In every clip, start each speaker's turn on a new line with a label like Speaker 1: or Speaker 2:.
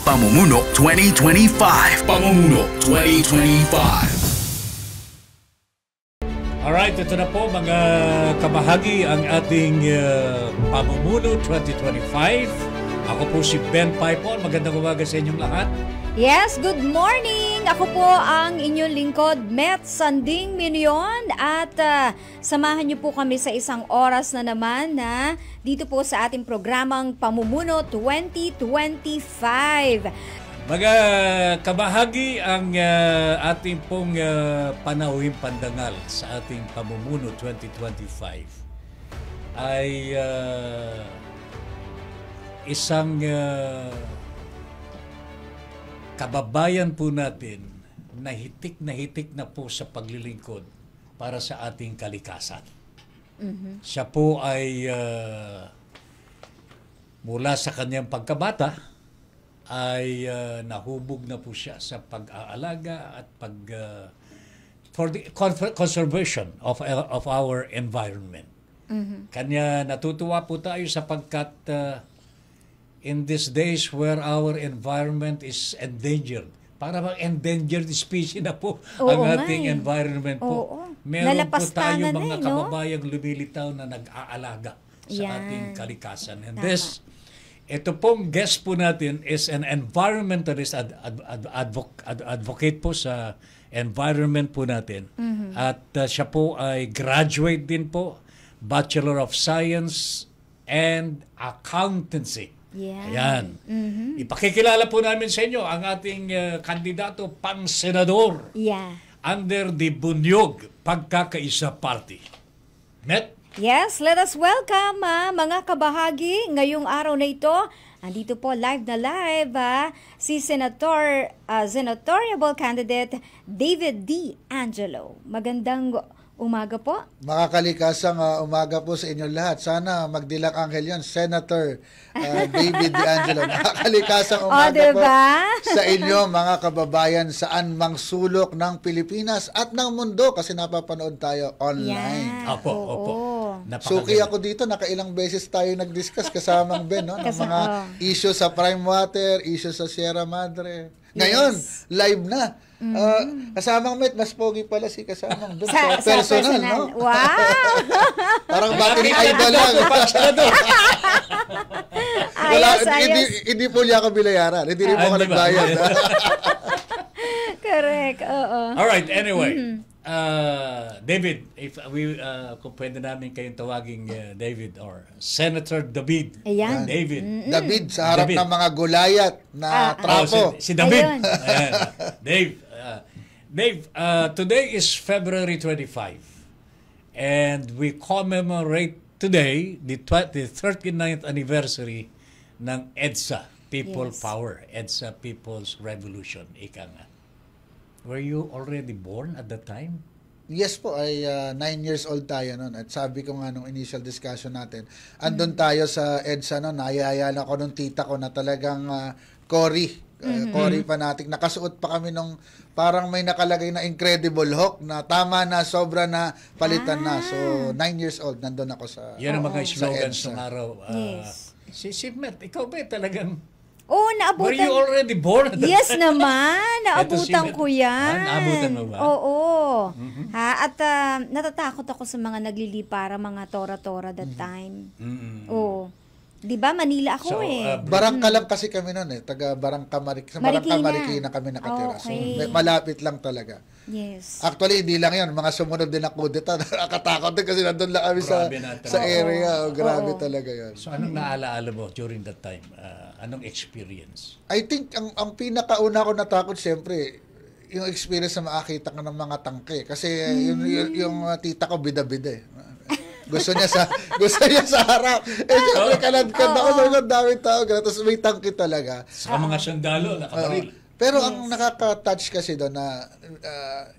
Speaker 1: Pamumuno 2025. Pamumuno 2025.
Speaker 2: Alright, ito na po mga kabahagi ang ating Pamumuno 2025. Ako po si Ben Paipon. Magandang umaga sa inyong lahat.
Speaker 3: Yes, good morning! Ako po ang inyong lingkod, Met Sanding Minion. At samahan niyo po kami sa isang oras na naman na dito po sa ating programang Pamumuno 2025.
Speaker 2: Mga kabahagi ang ating pong panauhing pandangal sa ating Pamumuno 2025 ay isang kababayan po natin na hitik na po sa paglilingkod para sa ating kalikasan. Mm-hmm. Siya po ay mula sa kanyang pagkabata ay nahubog na po siya sa pag-aalaga at for the conservation of our environment. Mm-hmm. Kanya natutuwa po tayo sapagkat in these days where our environment is endangered, para bang endangered species na po ang ating environment po. Meron po tayo mga kababayang lumilitaw na nag-aalaga sa ating kalikasan. And ito pong guest po natin is an environmentalist advocate po sa environment po natin. Mm-hmm. At siya po ay graduate din po, Bachelor of Science and Accountancy.
Speaker 3: Yeah.
Speaker 2: Ayan.
Speaker 3: Mm-hmm.
Speaker 2: Ipakikilala po namin sa inyo ang ating kandidato pang senador under the Bunyog Pagkakaisa Party. Met?
Speaker 3: Yes, let us welcome mga kabahagi ngayong araw na ito. Andito po live si Senatorial Candidate David D. Angelo. Magandang umaga po.
Speaker 4: Makakalikasang umaga po sa inyong lahat. Sana magdilang anghel yan, Senator David D. Angelo. Makakalikasang umaga po sa inyo mga kababayan saan mang sulok ng Pilipinas at ng mundo kasi napapanood tayo online.
Speaker 3: Yeah.
Speaker 2: Opo.
Speaker 4: Suki ako dito, nakailang beses tayo nag-discuss kasamang Ben, no? Ng mga issue sa Prime Water, issue sa Sierra Madre. Ngayon, live na. Kasamang Met, mas pogi pala si kasamang doon sa personal, no?
Speaker 3: Wow!
Speaker 4: Parang battery idol lang. Hindi po niya ako binayaran. Hindi rin po ako nagbayad.
Speaker 3: Correct, oo.
Speaker 2: Alright, anyway. David, if we kung pwede namin kayong tawaging David or Senator David.
Speaker 3: Ayan.
Speaker 2: David.
Speaker 4: David sa harap ng mga gulayat na trapo.
Speaker 2: Si David. Dave, today is February 25 and we commemorate today the 39th anniversary ng EDSA, People Power, EDSA People's Revolution. Ika nga. Were you already born at that time?
Speaker 4: Yes po, ay 9 years old tayo noon. At sabi ko nga nung initial discussion natin, andun tayo sa EDSA noon, nayayaan ako nung tita ko na talagang Cory fanatic. Nakasuot pa kami nung parang may nakalagay na Incredible Hulk na tama na, sobra na, palitan na. So 9 years old, nandun ako sa
Speaker 2: yan ang mga slogans ng
Speaker 4: EDSA.
Speaker 2: araw. Si Met, ikaw ba talagang
Speaker 3: naabutan.
Speaker 2: were you already born?
Speaker 3: Yes naman, naabutan ko yan.
Speaker 2: Naabutan mo ba?
Speaker 3: Oo. At natatakot ako sa mga naglilipara, mga tora-tora that time. Oo. Di ba, Manila ako
Speaker 4: Barangka lang kasi kami noon taga Barangka Marikina kami nakatira.
Speaker 3: Okay.
Speaker 4: So malapit lang talaga.
Speaker 3: Yes.
Speaker 4: Actually, hindi lang yan. Mga sumunod din na kudeta. Nakakatakot din kasi nandun lang kami sa area. Grabe talaga yan.
Speaker 2: So anong naalaala mo during that time? Anong experience?
Speaker 4: I think ang pinakauna ko natakot, siyempre, yung experience na makakita ka ng mga tangke. Kasi yung tita ko bida-bida Gusto niya sa harap. Siyempre, kalad-kad ako sa mga daming tao. Tapos may tangke talaga.
Speaker 2: Sa mga sandalo, nakabaril.
Speaker 4: Pero ang nakaka-touch kasi doon na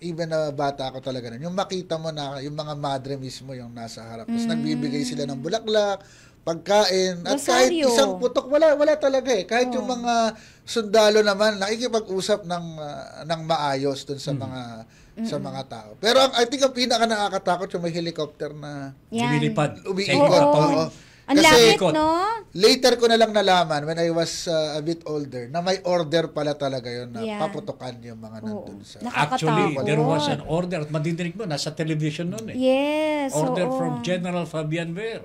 Speaker 4: even na bata ako talaga nun, yung makita mo na yung mga madre mismo yung nasa harap. Tapos nagbibigay sila ng bulaklak, pagkain, at kahit isang putok, wala talaga Kahit yung mga sundalo naman, nakikipag-usap ng maayos doon sa mga sa mga tao. Pero I think ang pinaka nakakatakot yung may helicopter na
Speaker 2: lumilipad.
Speaker 4: Umiikot.
Speaker 3: Ang
Speaker 4: Kasi
Speaker 3: lapit, no?
Speaker 4: later ko na lang nalaman when I was a bit older na may order pala talaga yun na
Speaker 3: Yeah.
Speaker 4: paputukan yung mga nandun sa...
Speaker 2: Actually,
Speaker 3: Nakakatakot.
Speaker 2: there was an order at madidinig mo, nasa television noon eh.
Speaker 3: Yes,
Speaker 2: Order
Speaker 3: oo.
Speaker 2: from General Fabian Ver.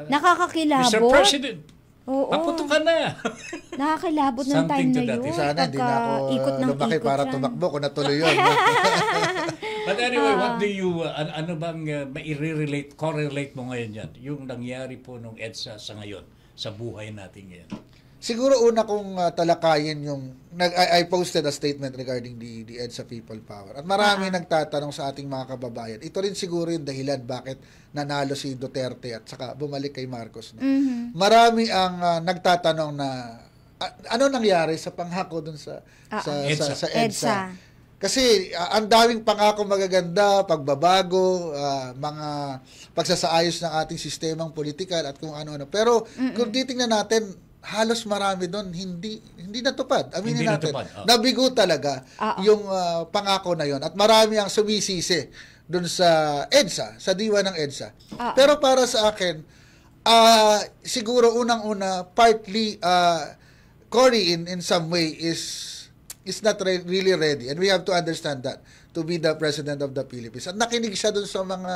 Speaker 3: Nakakakilabot.
Speaker 2: Mr. President,
Speaker 3: Oo.
Speaker 2: paputukan na.
Speaker 3: Nakakilabot ng
Speaker 2: Something
Speaker 3: time
Speaker 2: to
Speaker 3: na
Speaker 2: that
Speaker 3: yun.
Speaker 2: effect.
Speaker 4: Sana hindi na ako
Speaker 3: Ikot ng
Speaker 4: lumaki
Speaker 3: ikot
Speaker 4: para
Speaker 3: yan.
Speaker 4: tumakbo kung natuloy yun.
Speaker 2: But anyway, what do you, ano bang mai-relate, correlate mo ngayon yan? Yung nangyari po nung EDSA sa ngayon, sa buhay natin ngayon.
Speaker 4: Siguro una kong talakayin yung I posted a statement regarding the EDSA People Power. At marami nagtatanong sa ating mga kababayan. Ito rin siguro yung dahilan bakit nanalo si Duterte at saka bumalik kay Marcos. No? Marami ang nagtatanong na ano nangyari sa panghako dun sa
Speaker 2: EDSA.
Speaker 4: EDSA. Kasi ang daming pangako magaganda, pagbabago, mga pagsasaayos ng ating sistemang politikal at kung ano-ano. Pero kung titingnan natin, halos marami doon hindi natupad. Aminin
Speaker 2: Hindi
Speaker 4: natin.
Speaker 2: natupad,
Speaker 4: Nabigo talaga yung pangako na yon at marami ang sumisisi doon sa EDSA, sa diwa ng EDSA. Pero para sa akin, siguro unang-una partly Cory in some way is not really ready, and we have to understand that to be the president of the Philippines. At nakinig siya doon sa mga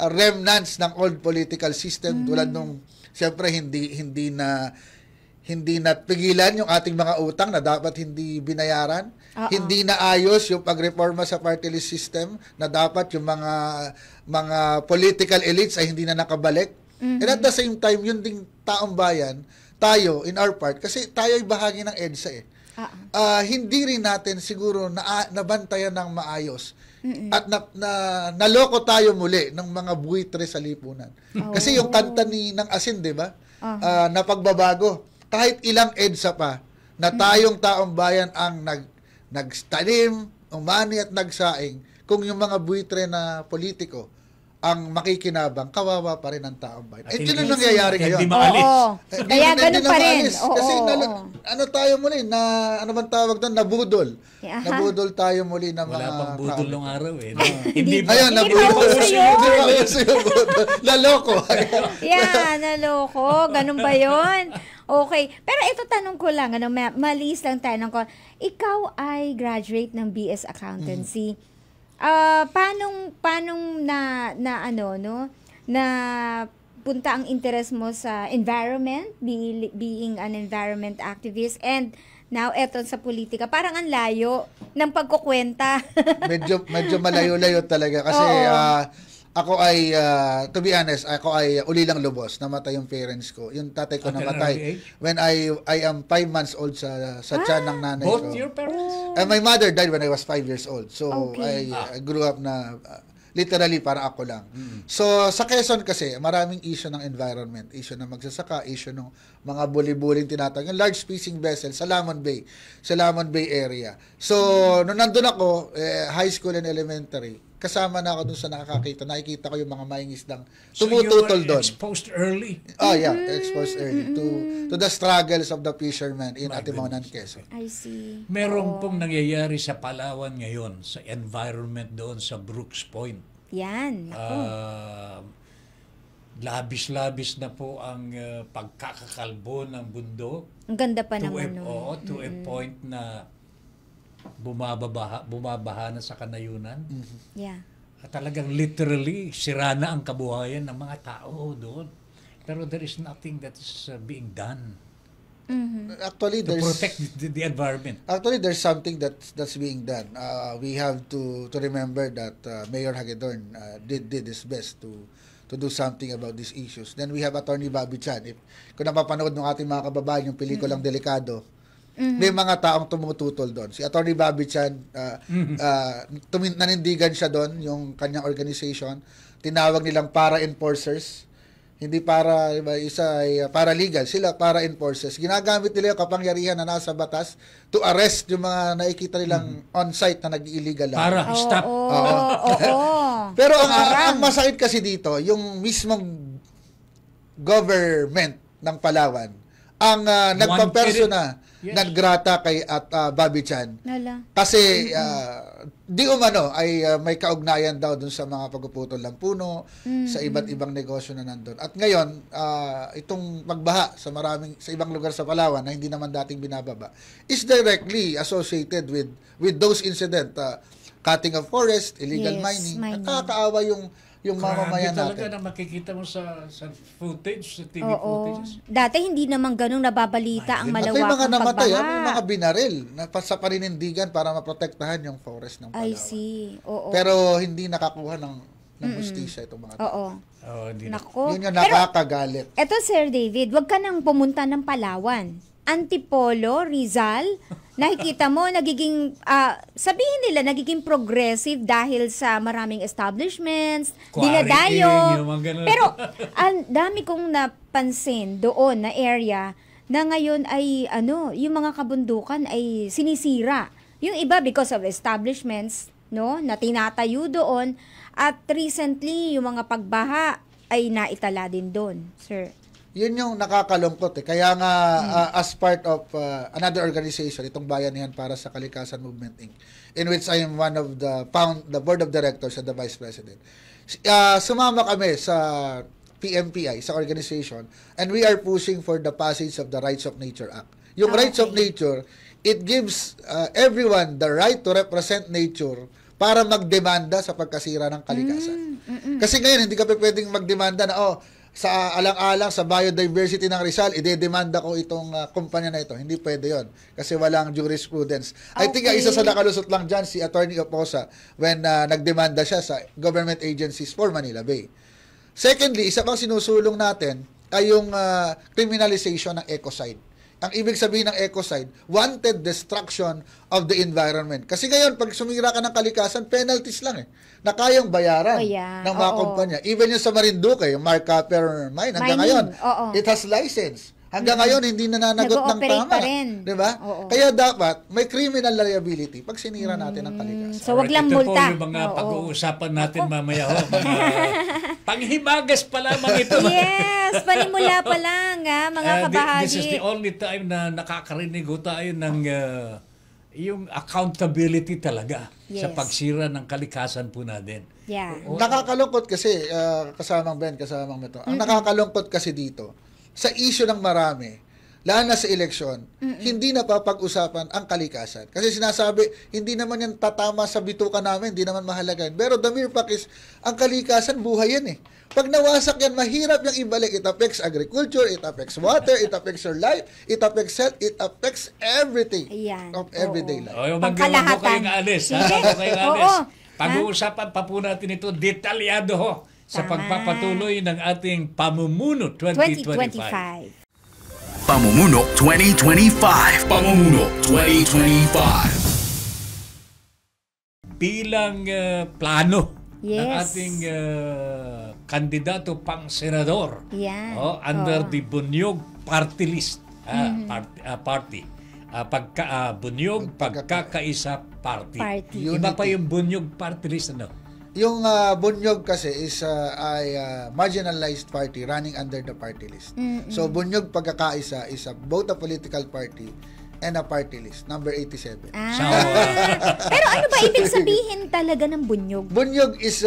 Speaker 4: remnants ng old political system tulad nung siyempre hindi na pigilan yung ating mga utang na dapat hindi binayaran. Hindi na ayos yung pagreforma sa party list system na dapat yung mga political elites ay hindi na nakabalik. And at the same time, yun ding taong bayan, tayo in our part, kasi tayo ay bahagi ng EDSA eh. Hindi rin natin siguro nabantayan ng maayos. At naloko tayo muli ng mga buitre sa lipunan. Kasi yung kanta ng Asin, di ba? Na pagbabago. Kahit ilang EDSA pa, na tayong taong bayan ang nagtanim, umani at nagsaing, kung yung mga buitre na politiko ang makikinabang, kawawa pa rin ang taong bayan.
Speaker 2: At
Speaker 4: Yun ang nangyayari ngayon.
Speaker 2: Hindi maalis.
Speaker 3: Kaya ganun pa rin.
Speaker 4: Kasi ano tayo muli, ano bang tawag doon? Nabudol. Nabudol tayo muli ng
Speaker 2: Wala
Speaker 4: mga
Speaker 2: pang budol
Speaker 4: tao.
Speaker 2: nung araw eh.
Speaker 3: Hindi pa.
Speaker 4: Ayun,
Speaker 3: Hindi
Speaker 4: nabudol.
Speaker 3: pa uso yun.
Speaker 4: Hindi pa uso yung budol. Laloko.
Speaker 3: Naloko. Ganun ba yun? Okay. Pero ito tanong ko lang, malis lang tayo ng ikaw ay graduate ng BS Accountancy. Paanong na punta ang interest mo sa environment, being an environment activist, and now eto sa politika? Parang ang layo ng pagkukwenta.
Speaker 4: medyo malayo-layo talaga kasi ako ay to be honest, ako ay ulilang lubos. Namatay yung parents ko. Yung tatay ko namatay when I am 5 months old sa tiyan ng nanay ko.
Speaker 2: Both your parents?
Speaker 4: My mother died when I was 5 years old. So I grew up na literally para ako lang. So sa Quezon kasi maraming issue ng environment, issue ng magsasaka, issue ng mga buli-buling tinatawag, yung large fishing vessel sa Lamon Bay area. So nung nandun ako, high school and elementary, kasama na ako dun sa nakikita ko yung mga mangingisdang tumututol doon.
Speaker 2: So you were exposed early?
Speaker 4: Exposed early to the struggles of the fishermen in Atimonan, Quezon.
Speaker 3: I see.
Speaker 2: Meron pong nangyayari sa Palawan ngayon, sa environment doon sa Brooks Point.
Speaker 3: Yan.
Speaker 2: Labis-labis na po ang pagkakakalbo ng bundok.
Speaker 3: Ang ganda pa naman.
Speaker 2: To a point na bumabaha na sa kanayunan.
Speaker 3: Yeah.
Speaker 2: At talagang literally, sira na ang kabuhayan ng mga tao doon. Pero there is nothing that is being done
Speaker 4: Actually,
Speaker 2: to protect the environment.
Speaker 4: Actually, there's something that's being done. We have to remember that Mayor Hagedorn did his best to do something about these issues. Then we have Attorney Bobby Chan. Kung napapanood ng ating mga kababayan yung pelikulang Delikado, may mga taong tumututol doon. Si Attorney Bobby Chan, nanindigan siya doon, yung kanyang organization. Tinawag nilang para-enforcers. Hindi para, isa ay paralegal. Sila para-enforcers. Ginagamit nila yung kapangyarihan na nasa batas to arrest yung mga nakikita nilang on-site na nag-illegal lang.
Speaker 2: Para stop.
Speaker 4: Pero ang masakit kasi dito, yung mismong government ng Palawan ang nagpa-persona
Speaker 2: Yes.
Speaker 4: naggrata kay Bobby Chan.
Speaker 3: Nala.
Speaker 4: Kasi di umano ay may kaugnayan daw dun sa mga pagpuputol ng puno, sa iba't ibang negosyo na nandun. At ngayon, itong pagbaha sa ibang lugar sa Palawan na hindi naman dating binababa is directly associated with those incident, cutting of forest, illegal
Speaker 3: Yes,
Speaker 4: mining.
Speaker 3: mining.
Speaker 4: Nakakaawa yung mamamayan
Speaker 2: Grabe
Speaker 4: natin.
Speaker 2: talaga na makikita mo sa footage, sa TV
Speaker 3: Oo.
Speaker 2: footages.
Speaker 3: Dati hindi naman ganun nababalita ang
Speaker 4: At may mga
Speaker 3: malawakang
Speaker 4: namatay,
Speaker 3: pagbaha.
Speaker 4: may mga binaril sa paninindigan para maprotektahan yung forest ng
Speaker 3: I
Speaker 4: Palawan.
Speaker 3: see. Oo.
Speaker 4: Pero hindi nakakuha ng justisya itong mga tao.
Speaker 3: Oo.
Speaker 2: Oh, hindi na.
Speaker 3: Nako.
Speaker 4: Yun yung
Speaker 3: Pero
Speaker 4: nakakagalit.
Speaker 3: eto, Sir David, wag ka nang pumunta ng Palawan. Antipolo, Rizal, nakikita mo, nagiging, sabihin nila, nagiging progressive dahil sa maraming establishments,
Speaker 2: Quarrying,
Speaker 3: dinadayo.
Speaker 2: yung mga ganun.
Speaker 3: Pero, ang dami kong napansin doon na area na ngayon ay, yung mga kabundukan ay sinisira. Yung iba because of establishments, no, na tinatayo doon. At recently, yung mga pagbaha ay naitala din doon, sir.
Speaker 4: Yun yung nakakalungkot eh. Kaya nga, as part of another organization, itong Bayanihan para sa Kalikasan Movement Inc., in which I am one of the board of directors and the vice president. Sumama kami sa PMPI, sa organization, and we are pushing for the passage of the Rights of Nature Act. Yung Rights of Nature, it gives everyone the right to represent nature para magdemanda sa pagkasira ng kalikasan. Kasi ngayon, hindi ka pwedeng magdemanda na, sa alang-alang sa biodiversity ng Rizal, idedemanda ko itong kumpanya na ito. Hindi pwede yon kasi walang jurisprudence. I think isa sa nakalusot lang dyan si Attorney Oposa when nagdemanda siya sa government agencies for Manila Bay. Secondly, isa pang sinusulong natin ay yung criminalization ng ecocide. Ang ibig sabihin ng ecocide, wanted destruction of the environment. Kasi ngayon, pag sumira ka ng kalikasan, penalties lang na kayang bayaran ng mga kumpanya. Even yung sa Marinduque, yung Mark Copper Mine, hanggang ngayon, it has license. Hanggang ngayon, hindi nananagot ng tama. Diba? Kaya dapat, may criminal liability pag sinira natin ang kalikasan.
Speaker 3: So, wag lang multa.
Speaker 2: Ito po yung mga pag-uusapan natin mamaya ho. Panghimagas pa lamang ito.
Speaker 3: Yes, panimula pa lang, mga kabahagi.
Speaker 2: This is the only time na nakakarinig ho tayo ng yung accountability talaga sa pagsira ng kalikasan po natin.
Speaker 3: Yeah.
Speaker 4: Nakakalungkot kasi, kasamang Ben, kasamang Meto, ang nakakalungkot kasi dito, sa issue ng marami, lalo na sa eleksyon, hindi na papag-usapan ang kalikasan. Kasi sinasabi, hindi naman yan tatama sa bituka namin, hindi naman mahalaga yan. Pero the mere fact is, ang kalikasan, buhay yan eh. Pag nawasak yan, mahirap yung ibalik. It affects agriculture, it affects water, it affects your life, it affects health, it affects everything of everyday life.
Speaker 2: Pangkalahatan. Kayong alis. Pag-uusapan pa po natin ito, detalyado ho sa pagpapatuloy ng ating Pamumuno 2025.
Speaker 1: Pamumuno 2025. Pamumuno 2025.
Speaker 2: Bilang plano ng ating kandidato pang senador under the Bunyog Party List. Party. Bunyog Pagkakaisa Party. Iba pa yung Bunyog Party List,
Speaker 4: Yung Bunyog kasi is ay marginalized party running under the party list. So Bunyog Pagkakaisa is both a political party and a party list, number 87.
Speaker 3: Pero ano ba ibig sabihin talaga ng bunyog?
Speaker 4: Bunyog is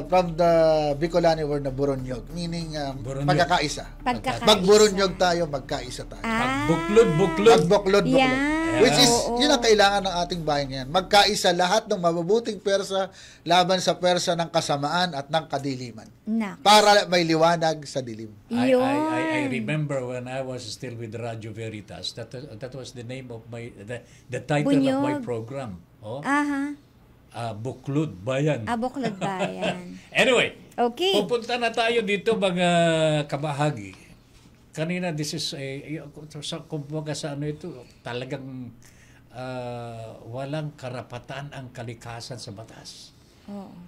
Speaker 4: from the Bicolani word na buronyog, meaning pagkakaisa. Magburunyog tayo, magkaisa tayo.
Speaker 2: Magbuklod.
Speaker 4: Which is, yun ang kailangan ng ating bayan ngayon. Magkaisa lahat ng mabubuting persa laban sa persa ng kasamaan at ng kadiliman. Para may liwanag sa dilim.
Speaker 2: I remember when I was still with Radio Veritas, that was the name of the title Bunyog. Of my program. Buklod Bayan.
Speaker 3: Buklod Bayan.
Speaker 2: Anyway,
Speaker 3: okay.
Speaker 2: Pupunta na tayo dito mga kabahagi. Kanina, this is kumbaga sa ito, talagang walang karapatan ang kalikasan sa batas.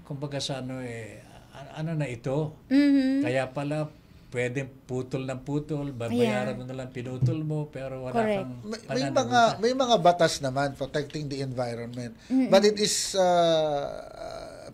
Speaker 2: Kumbaga sa ano na ito, kaya pala pwedeng putol ng putol, babayaran mo na lang pinutol mo, pero wala kang
Speaker 4: may mga batas naman protecting the environment. But it is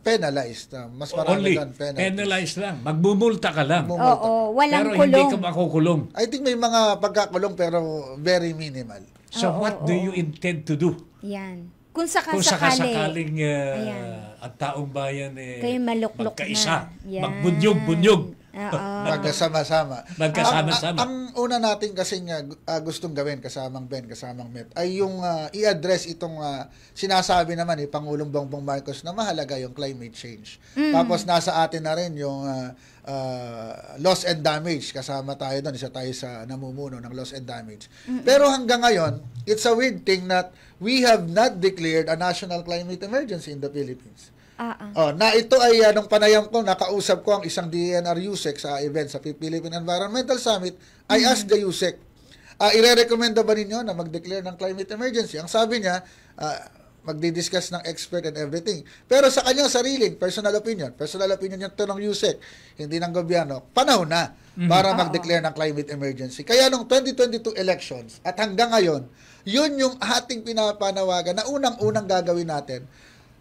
Speaker 4: penalized. Mas marami
Speaker 2: Only
Speaker 4: doon
Speaker 2: penalize lang. Magbumulta ka lang.
Speaker 3: Oo, walang
Speaker 2: Pero
Speaker 3: kulong.
Speaker 2: hindi ka makukulong.
Speaker 4: I think may mga pagkakulong pero very minimal.
Speaker 2: So what do you intend to do?
Speaker 3: Yan. Kung
Speaker 2: Kung
Speaker 3: sakasakali.
Speaker 2: sakasakaling
Speaker 3: Ayan.
Speaker 2: ang taong bayan
Speaker 3: Kayo maluklok
Speaker 2: magkaisa,
Speaker 3: na. Yan.
Speaker 2: magbunyog-bunyog.
Speaker 3: Oo.
Speaker 4: Magkasama-sama.
Speaker 2: Magkasama-sama.
Speaker 4: Ang una natin kasi gustong gawin kasamang Ben, kasamang Met, ay yung i-address itong sinasabi naman ni Pangulong Bongbong Marcos na mahalaga yung climate change. Tapos nasa atin na rin yung loss and damage. Kasama tayo doon. Isa tayo sa namumuno ng loss and damage. Pero hanggang ngayon, it's a weird thing that we have not declared a national climate emergency in the Philippines. Na ito ay nung panayam ko, nakausap ko ang isang DENR USEC sa event sa Philippine Environmental Summit. I asked the USEC, ire-recommenda ba ninyo na mag-declare ng climate emergency? Ang sabi niya, magdi-discuss ng expert and everything. Pero sa kanyang sariling personal opinion yung to ng USEC, hindi ng gobyerno, panahon na para mag-declare ng climate emergency. Kaya nung 2022 elections at hanggang ngayon, yun yung ating pinapanawagan na unang-unang gagawin natin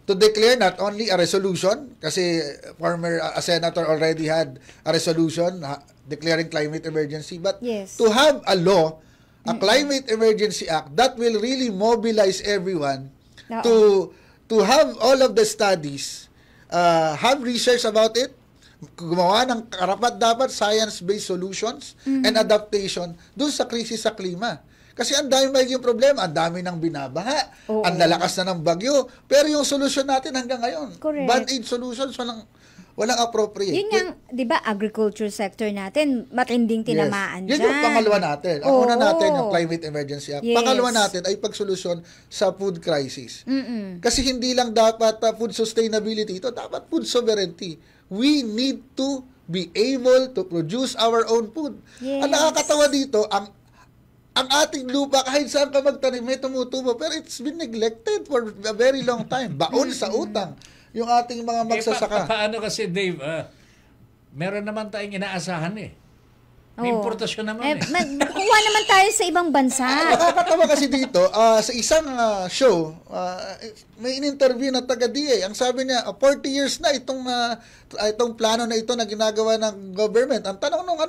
Speaker 4: to declare not only a resolution, kasi former senator already had a resolution declaring climate emergency, but to have a law, a climate emergency act that will really mobilize everyone to have all of the studies, have research about it, gumawa ng karapat-dapat science-based solutions and adaptation dun sa krisis sa klima. Kasi ang dami magiging problema, ang dami ng binabaha, ang lalakas na ng bagyo, pero yung solusyon natin hanggang ngayon, band-aid solutions, walang appropriate.
Speaker 3: Yun yung, di ba, agriculture sector natin, matinding tinamaan
Speaker 4: dyan. Yun yung pangalawa natin. Ang una natin, yung Climate Emergency Act. Pangalawa natin ay pagsolusyon sa food crisis. Kasi hindi lang dapat food sustainability, ito dapat food sovereignty. We need to be able to produce our own food. Ang nakakatawa dito, ang ating lupa, kahit saan ka magtanim, may tumutubo, pero it's been neglected for a very long time. Baon sa utang yung ating mga magsasaka.
Speaker 2: Paano kasi, Dave, meron naman tayong inaasahan May importasyon naman
Speaker 3: Kuha naman tayo sa ibang bansa.
Speaker 4: Nakakatawa kasi dito, sa isang show, may in-interview na taga-DA. Ang sabi niya, 40 years na itong plano na ito na ginagawa ng government. Ang tanong nung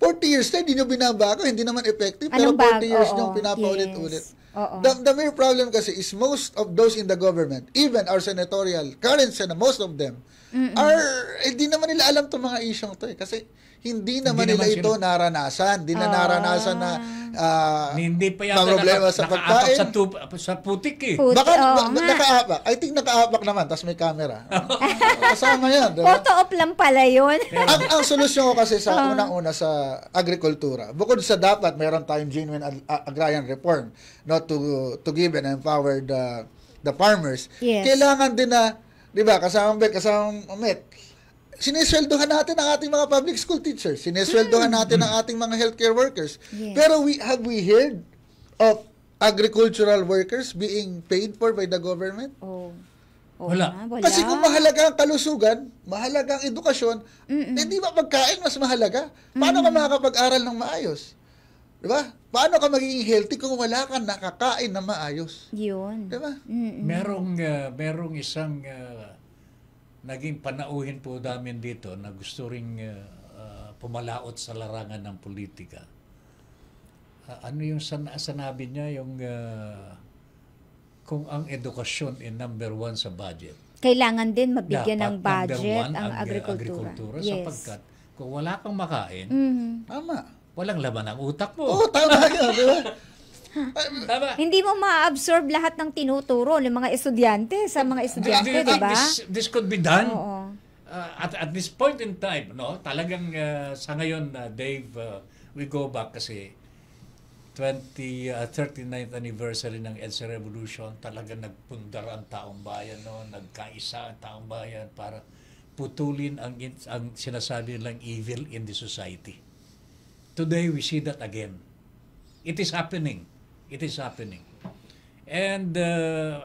Speaker 4: 40 years na, hindi nyo binabago, hindi naman effective, pero 40 years nyo pinapaulit-ulit. The mere problem kasi is most of those in the government, even our senatorial, current Senate, most of them, hindi naman nila alam itong mga isyong to kasi hindi naman nila ito naranasan. Hindi na naranasan na
Speaker 2: hindi pa yata
Speaker 4: problema sa pagkain.
Speaker 2: Sa putik
Speaker 4: Baka nakaapak. I think nakaapak naman, tapos may camera. Kasama yan. Diba?
Speaker 3: Photo op lang pala yun.
Speaker 4: ang solusyon ko kasi sa unang-una sa agrikultura, bukod sa dapat meron tayong genuine agrarian reform, to give and empower the farmers, kailangan din na, di ba, kasamang Met, sinesweldohan natin ang ating mga public school teachers. Sinesweldohan natin ang ating mga healthcare workers. Pero have we heard of agricultural workers being paid for by the government?
Speaker 2: Wala.
Speaker 4: Kasi kung mahalaga ang kalusugan, mahalaga ang edukasyon, hindi ba pagkain mas mahalaga? Paano ka makakapag-aral ng maayos? Diba? Paano ka magiging healthy kung wala kang nakakain na maayos?
Speaker 3: Yun.
Speaker 4: Diba?
Speaker 2: Merong isang naging panauhin po namin dito na gusto ring pumalaot sa larangan ng politika. Ano yung sanabi niya, yung kung ang edukasyon ay number 1 sa budget.
Speaker 3: Kailangan din mabigyan ng
Speaker 2: dapat
Speaker 3: budget
Speaker 2: number 1
Speaker 3: ang agrikultura.
Speaker 2: Sapagkat kung wala kang makain, walang laman ang utak mo.
Speaker 4: Tama yun, di ba?
Speaker 2: Tama.
Speaker 3: Hindi mo ma-absorb lahat ng tinuturo ng mga estudyante sa mga estudyante, di ba?
Speaker 2: This could be done. At this point in time, talagang sa ngayon, Dave, we go back kasi 39th anniversary ng EDSA Revolution, talagang nagpundar ang taong bayan, nagkaisa ang taong bayan para putulin ang sinasabi nilang evil in the society. Today, we see that again. It is happening. It is happening. And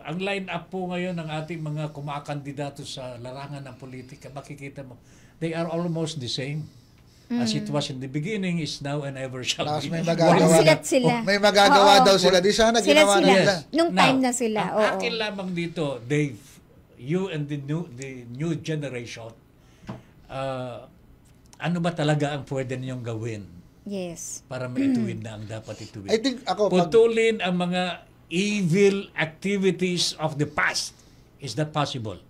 Speaker 2: ang line-up po ngayon ng ating mga kumakandidato sa larangan ng politika, makikita mo, they are almost the same. As it was in the beginning, is now and ever shall be.
Speaker 4: May magagawa daw sila. Di sana ginawa na nila.
Speaker 3: Nung time na sila.
Speaker 2: Ang akin lamang dito, Dave, you and the new generation, ano ba talaga ang pwede ninyong gawin
Speaker 3: Yes.
Speaker 2: para maituwid na ang dapat ituwid?
Speaker 4: I think ako,
Speaker 2: Putulin ang mga evil activities of the past. Is that possible?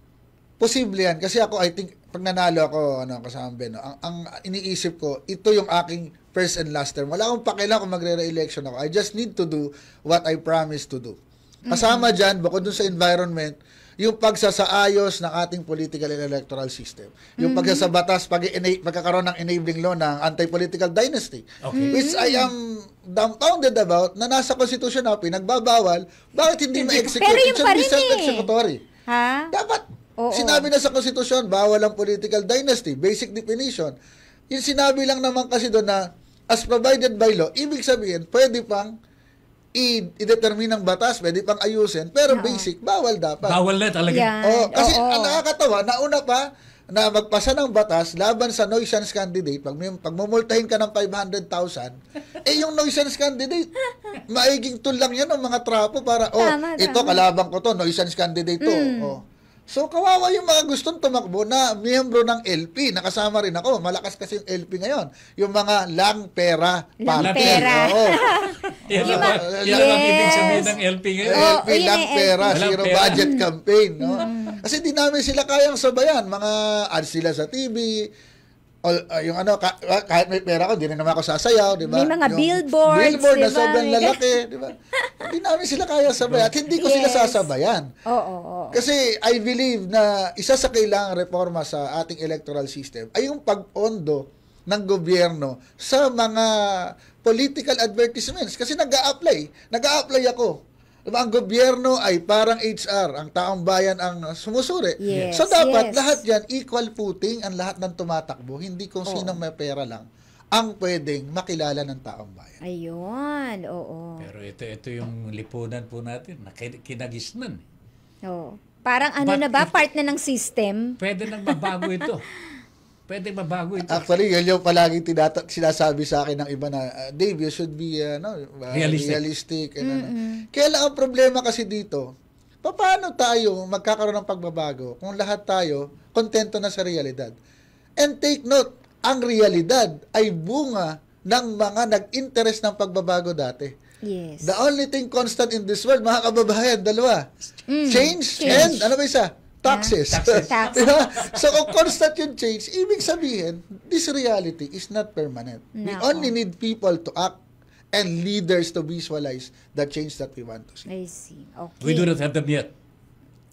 Speaker 4: posible yan. Kasi ako, I think, pag nanalo ako, kasama Ben, ang iniisip ko, ito yung aking first and last term. Wala akong pakialam kung magre-re-election ako. I just need to do what I promised to do. Kasama dyan, bukod dun sa environment, yung pagsasaayos ng ating political and electoral system. Yung pagsasabatas, pagkakaroon ng enabling law ng anti-political dynasty.
Speaker 2: Okay.
Speaker 4: Which I am dumbfounded about na nasa konstitusyon na pinagbabawal, bakit hindi ma-execute?
Speaker 3: Pero
Speaker 4: It
Speaker 3: yung
Speaker 4: should
Speaker 3: pa
Speaker 4: be
Speaker 3: rin
Speaker 4: self-executory.
Speaker 3: Ha?
Speaker 4: Dapat,
Speaker 3: Oo.
Speaker 4: sinabi na sa konstitusyon, bawal ang political dynasty, basic definition. Yung sinabi lang naman kasi doon na, as provided by law, ibig sabihin, pwede pang i-determine ng batas, pwede pang ayusin, pero basic, bawal dapat.
Speaker 2: Bawal na talaga.
Speaker 3: Yan.
Speaker 4: Kasi
Speaker 3: Oo.
Speaker 4: ang nakakatawa, nauna pa na magpasa ng batas laban sa nuisance candidate, pag mumultahin ka ng 500,000, yung nuisance candidate, maiging tool lang yan ng mga trapo para,
Speaker 3: Tama,
Speaker 4: ito
Speaker 3: tama.
Speaker 4: kalabang ko to, nuisance candidate to. So, kawawa yung mga gustong tumakbo na miyembro ng LP. Nakasama rin ako. Malakas kasi yung LP ngayon. Yung mga lang pera
Speaker 3: Lang
Speaker 4: party.
Speaker 3: pera.
Speaker 4: Oo.
Speaker 2: Yan
Speaker 3: Yung
Speaker 2: ang
Speaker 3: mga-
Speaker 2: yan ang ibig
Speaker 3: Yes.
Speaker 2: sabihin ng LP ngayon.
Speaker 3: Oo.
Speaker 4: LP
Speaker 3: yun
Speaker 4: lang
Speaker 3: yung
Speaker 4: pera,
Speaker 2: LP.
Speaker 4: zero
Speaker 2: Walang pera.
Speaker 4: budget campaign, no? Kasi di namin sila kayang sabayan. Mga ads sila sa TV, yung kahit may pera ko, di rin naman ako sasayaw, di ba?
Speaker 3: May mga
Speaker 4: Yung
Speaker 3: billboards,
Speaker 4: billboard na
Speaker 3: di ba?
Speaker 4: sobrang
Speaker 3: May-
Speaker 4: lalaki, di ba? Hindi namin sila kaya sabayan. At hindi ko sila
Speaker 3: Yes.
Speaker 4: sasabayan.
Speaker 3: Oo.
Speaker 4: Kasi I believe na isa sa kailangang reforma sa ating electoral system ay yung pag-pondo ng gobyerno sa mga political advertisements. Kasi nag-a-apply ako. Diba, ang gobyerno ay parang HR, ang taong bayan ang sumusuri.
Speaker 3: Yes,
Speaker 4: So dapat
Speaker 3: yes.
Speaker 4: lahat yan, equal footing ang lahat ng tumatakbo. Hindi kung sinong may pera lang ang pwedeng makilala ng taong bayan.
Speaker 3: Ayun. Oo.
Speaker 2: Pero ito yung lipunan po natin na kinagisnan.
Speaker 3: Oo. Parang ano
Speaker 2: But
Speaker 3: na ba?
Speaker 2: if-
Speaker 3: Part na ng system?
Speaker 2: Pwede nang mabago ito. Pwede mabago ito.
Speaker 4: Actually, yun yung palaging sinasabi sa akin ng iba na, Dave, you should be realistic. Kaya lang ang problema kasi dito, paano tayo magkakaroon ng pagbabago kung lahat tayo kontento na sa realidad? And take note, ang realidad ay bunga ng mga nag-interest ng pagbabago dati.
Speaker 3: Yes.
Speaker 4: The only thing constant in this world, mga kababayan, dalawa. Change and, ano ba isa? Taxes.
Speaker 2: Taxes.
Speaker 4: Diba? So, kung constant yung change, ibig sabihin, this reality is not permanent. We
Speaker 3: Nako.
Speaker 4: only need people to act and leaders to visualize the change that we want to see.
Speaker 3: I see. Okay.
Speaker 2: We do not have them yet.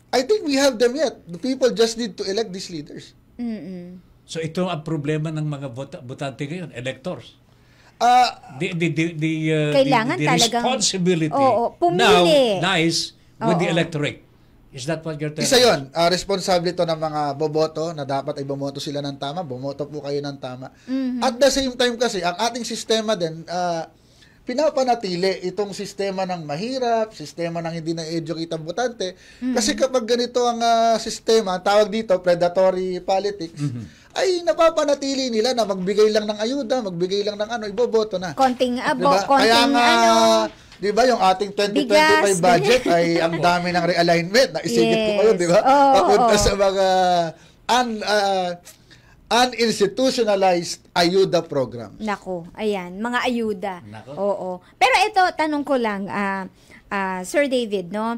Speaker 4: I think we have them yet. The people just need to elect these leaders.
Speaker 3: Mm-mm.
Speaker 2: So ito ang problema ng mga botante ngayon, electors.
Speaker 3: Kailangan
Speaker 2: the
Speaker 3: talagang-
Speaker 2: responsibility
Speaker 3: Oo, pumili.
Speaker 2: now lies with the
Speaker 3: Oo.
Speaker 2: electorate. Is that what you're telling
Speaker 4: Isa yun, responsable to ng mga boboto na dapat ay bumoto sila ng tama, bumoto po kayo ng tama. At the same time kasi, ang ating sistema din, pinapanatili itong sistema ng mahirap, sistema ng hindi na-educate ang botante. Kasi kapag ganito ang sistema, tawag dito, predatory politics, ay napapanatili nila na magbigay lang ng ayuda, magbigay lang ng iboboto na.
Speaker 3: Konting
Speaker 4: Diba?
Speaker 3: konting
Speaker 4: Kaya nga, di ba yung ating 2025
Speaker 3: Bigas,
Speaker 4: budget ay ang dami ng realignment. Naisingit ko kayo, di ba?
Speaker 3: Oo,
Speaker 4: Papunta
Speaker 3: oo.
Speaker 4: sa mga uninstitutionalized ayuda program.
Speaker 3: Nako, ayan, mga ayuda.
Speaker 2: Nako.
Speaker 3: Oo. Pero ito, tanong ko lang, Sir David, no?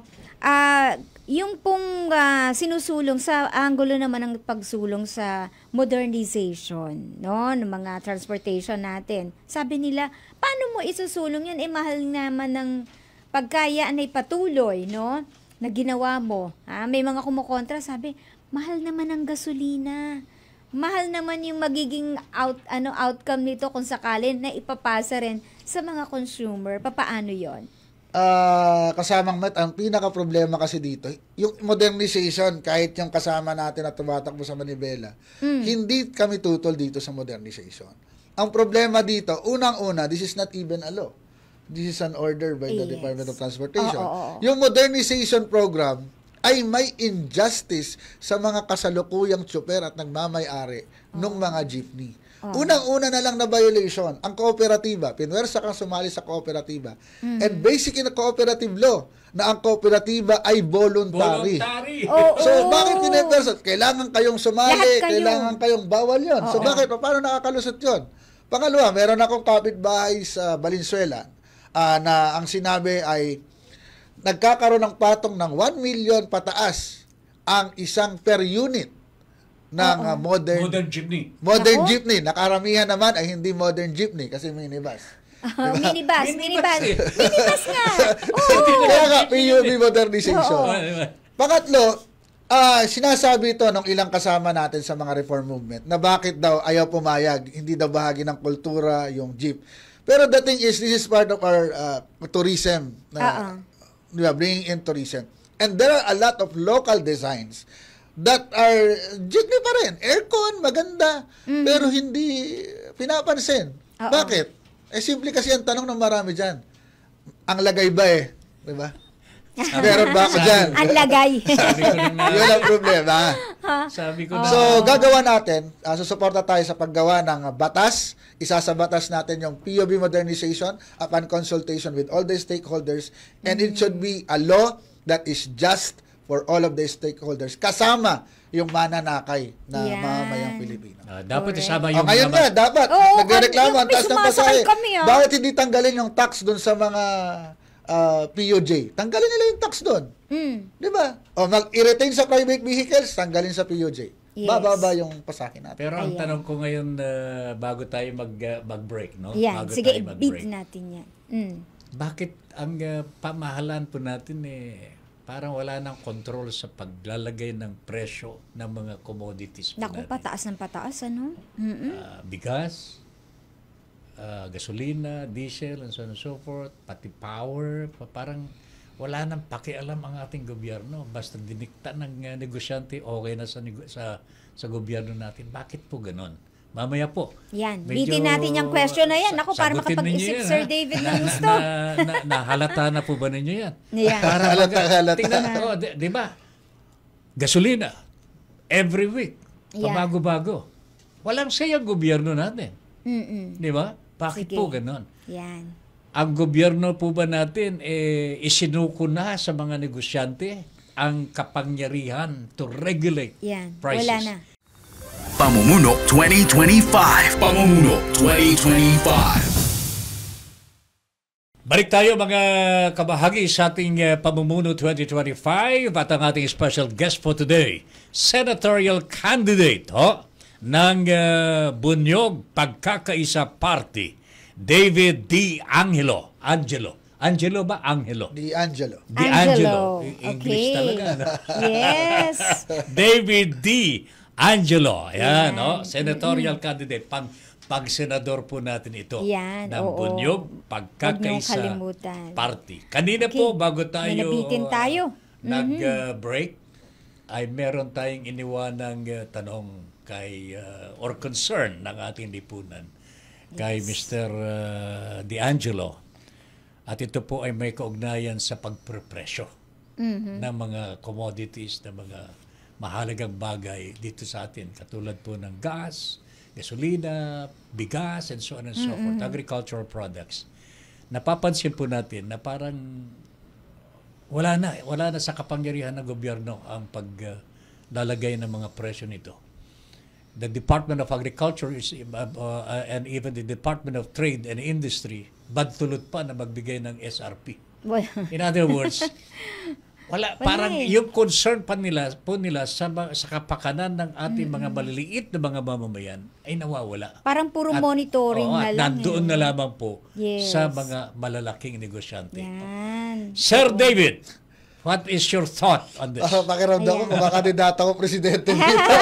Speaker 3: Yung pong sinusulong sa angulo naman ng pagsulong sa modernization, no, ng mga transportation natin. Sabi nila, paano mo isusulong yan? Mahal naman ng pagkayaan ay patuloy, no? Na ginawa mo. May mga kumukontra, sabi, mahal naman ang gasolina. Mahal naman yung magiging outcome nito kung sakalin na ipapasa rin sa mga consumer. Papaano yon?
Speaker 4: Kasamang Met, ang pinaka-problema kasi dito, yung modernization, kahit yung kasama natin na tumatakbo sa Manibela, hindi kami tutol dito sa modernization. Ang problema dito, unang-una, this is not even a law. This is an order by the
Speaker 3: Yes.
Speaker 4: Department of Transportation.
Speaker 3: Oo.
Speaker 4: Yung modernization program ay may injustice sa mga kasalukuyang tsuper at nagmamay-ari ng mga jeepney. Unang-una na lang na violation, ang kooperatiba, pinwersa kang sumali sa kooperatiba. And basic in a cooperative law, na ang kooperatiba ay voluntary.
Speaker 3: Oo.
Speaker 4: So, bakit in-endorse? Kailangan kayong sumali,
Speaker 3: Lahat kayo.
Speaker 4: kailangan kayong bawal yon. So, bakit? Paano nakakalusot yon? Pangalawa, meron akong kapitbahay sa Valenzuela na ang sinabi ay nagkakaroon ng patong ng 1 million pataas ang isang per unit ng modern jeepney. Nakaramihan naman ay hindi modern jeepney kasi minibus.
Speaker 3: Minibus nga.
Speaker 4: Kaya nga, PUV modernization. Pangatlo, sinasabi ito ng ilang kasama natin sa mga reform movement na bakit daw ayaw pumayag, hindi daw bahagi ng kultura yung jeep. Pero the thing is, this is part of our tourism. Bringing in tourism. And there are a lot of local designs that are jeepney pa rin. Aircon, maganda, pero hindi pinapansin. Bakit? Simple kasi ang tanong ng marami dyan. Ang lagay ba di ba? Meron ba ako dyan?
Speaker 3: Ang lagay.
Speaker 4: Yun ang problema.
Speaker 2: Sabi ko na.
Speaker 4: So, gagawa natin, susuporta tayo sa paggawa ng batas. Isa sa batas natin yung POB modernization upon consultation with all the stakeholders. And it should be a law that is just for all of the stakeholders. Kasama yung mananakay na mamamayang Pilipino.
Speaker 2: Dapat isama yung
Speaker 4: ngayon nga, dapat. Nagreklamo ang taas ng pasahe. Bakit hindi tanggalin yung tax doon sa mga POJ? Tanggalin nila yung tax doon. Di ba? O mag-i-retain sa private vehicles, tanggalin sa POJ.
Speaker 3: Yes.
Speaker 4: Bababa yung pasahe natin.
Speaker 2: Pero ang tanong ko ngayon, bago tayo mag-break, no?
Speaker 3: Yan,
Speaker 2: Bago
Speaker 3: sige,
Speaker 2: tayo mag-break.
Speaker 3: i-beat natin yan.
Speaker 2: Bakit ang pamahalaan po natin parang wala nang control sa paglalagay ng presyo ng mga commodities po
Speaker 3: Naku,
Speaker 2: natin?
Speaker 3: pataas ng pataas, ano?
Speaker 2: Bigas, gasolina, diesel, and so on and so forth, pati power, parang wala nang pakialam ang ating gobyerno. Basta dinikta ng negosyante, okay na sa gobyerno natin. Bakit po ganon? Mamaya po.
Speaker 3: Yan.
Speaker 2: Medyo
Speaker 3: Bitin natin yung question na yan. Ako, para
Speaker 2: sagutin
Speaker 3: makapag-isip,
Speaker 2: ninyo yan,
Speaker 3: Sir David, ng gusto.
Speaker 2: Nahalata na po ba ninyo yan?
Speaker 3: Yan.
Speaker 2: Para
Speaker 4: Halata.
Speaker 2: tingnan, di ba? Gasolina, every week, pabago-bago. Walang say ang gobyerno natin. Di ba? Bakit
Speaker 3: Sige.
Speaker 2: po ganon?
Speaker 3: Yan.
Speaker 2: Ang gobyerno po ba natin isinuko na sa mga negosyante ang kapangyarihan to regulate
Speaker 3: Yan.
Speaker 2: prices?
Speaker 3: Wala na.
Speaker 1: Pamumuno 2025. Pamumuno 2025.
Speaker 2: Balik tayo mga kabahagi sa ating Pamumuno 2025 at ang ating special guest for today, senatorial candidate ng Bunyog Pagkakaisa Party, David D. Angelo. Angelo ba? Angelo.
Speaker 4: Angelo.
Speaker 2: English talaga. No?
Speaker 3: Yes.
Speaker 2: David D. Angelo. Ayan, senatorial candidate. Pag-senador po natin ito.
Speaker 3: Yan,
Speaker 2: ng
Speaker 3: oo.
Speaker 2: Bunyog
Speaker 3: Huwag
Speaker 2: Pagkakaisa
Speaker 3: niyong kalimutan.
Speaker 2: Party. Kanina po, bago tayo
Speaker 3: Nabitin tayo.
Speaker 2: nag-break, ay meron tayong iniwanang tanong kay or concern ng ating lipunan kay Mr. D'Angelo. At ito po ay may kaugnayan sa pagprepresyo ng mga commodities, ng mga mahalagang bagay dito sa atin. Katulad po ng gas, gasolina, bigas, and so on and so forth, agricultural products. Napapansin po natin na parang wala na sa kapangyarihan ng gobyerno ang paglalagay ng mga presyo nito. The Department of Agriculture is, and even the Department of Trade and Industry, badtulot pa na magbigay ng SRP. In other words, parang yung concern pa nila sa kapakanan ng ating mga maliliit na mga mamamayan ay nawawala.
Speaker 3: Parang puro monitoring na lang.
Speaker 2: Nandoon na lamang po
Speaker 3: Yes.
Speaker 2: sa mga malalaking negosyante.
Speaker 3: Yan.
Speaker 2: Sir David, what is your thought on this?
Speaker 4: Pakiramdam ko, kumakandidata ko presidente dito.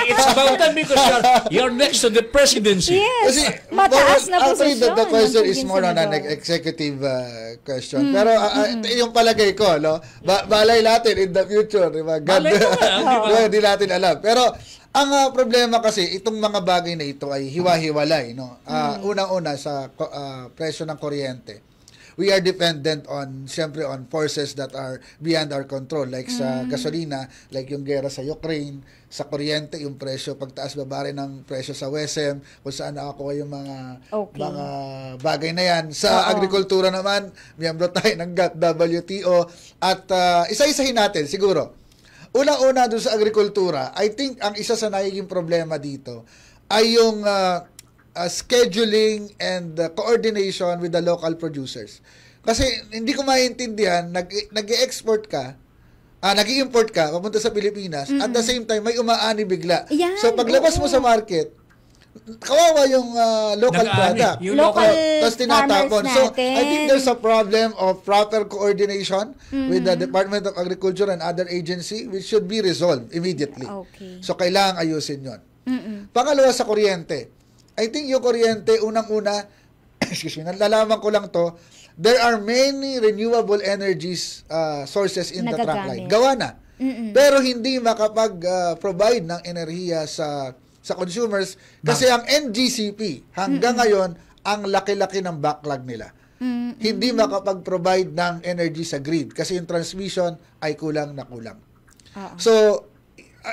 Speaker 2: It's about time because you're next to the presidency.
Speaker 3: Yes. Mataas na
Speaker 4: actually,
Speaker 3: posisyon.
Speaker 4: the question
Speaker 3: ng
Speaker 4: is more on an
Speaker 3: senador.
Speaker 4: executive question. Pero yung palagay ko, balay natin in the future. Diba?
Speaker 2: Balay mo nga,
Speaker 4: Hindi natin alam. Pero ang problema kasi, itong mga bagay na ito ay hiwa-hiwalay. No? Unang-una sa presyo ng kuryente. we are dependent on, siyempre, on forces that are beyond our control. Like sa gasolina, like yung gera sa Ukraine, sa kuryente, yung presyo, pagtaas babari ng presyo sa WESM, kung saan nakakuha yung mga bagay na yan. Sa agrikultura naman, miyembro tayo ng WTO, at isa-isahin natin, siguro. Una-una doon sa agrikultura, I think ang isa sa nagiging problema dito ay yung scheduling and coordination with the local producers. Kasi hindi ko maintindihan, nag-export ka, nag-i-import ka, papunta sa Pilipinas, at the same time, may umaani bigla.
Speaker 3: Yan,
Speaker 4: So paglabas mo sa market, kawawa yung local product.
Speaker 2: Yung
Speaker 3: local
Speaker 4: Tapos tinatapon.
Speaker 3: farmers
Speaker 4: So,
Speaker 3: natin.
Speaker 4: I think there's a problem of proper coordination with the Department of Agriculture and other agency which should be resolved immediately.
Speaker 3: Okay.
Speaker 4: So, kailangan ayusin yon. Pangalawa sa kuryente. I think yung kuryente, unang-una, excuse me, nalalaman ko lang to, there are many renewable energies sources in the truck line. Gawa na. Pero hindi makapag-provide ng enerhiya sa consumers kasi ang NGCP hanggang ngayon ang laki-laki ng backlog nila. Hindi makapag-provide ng energy sa grid kasi yung transmission ay kulang na kulang. So,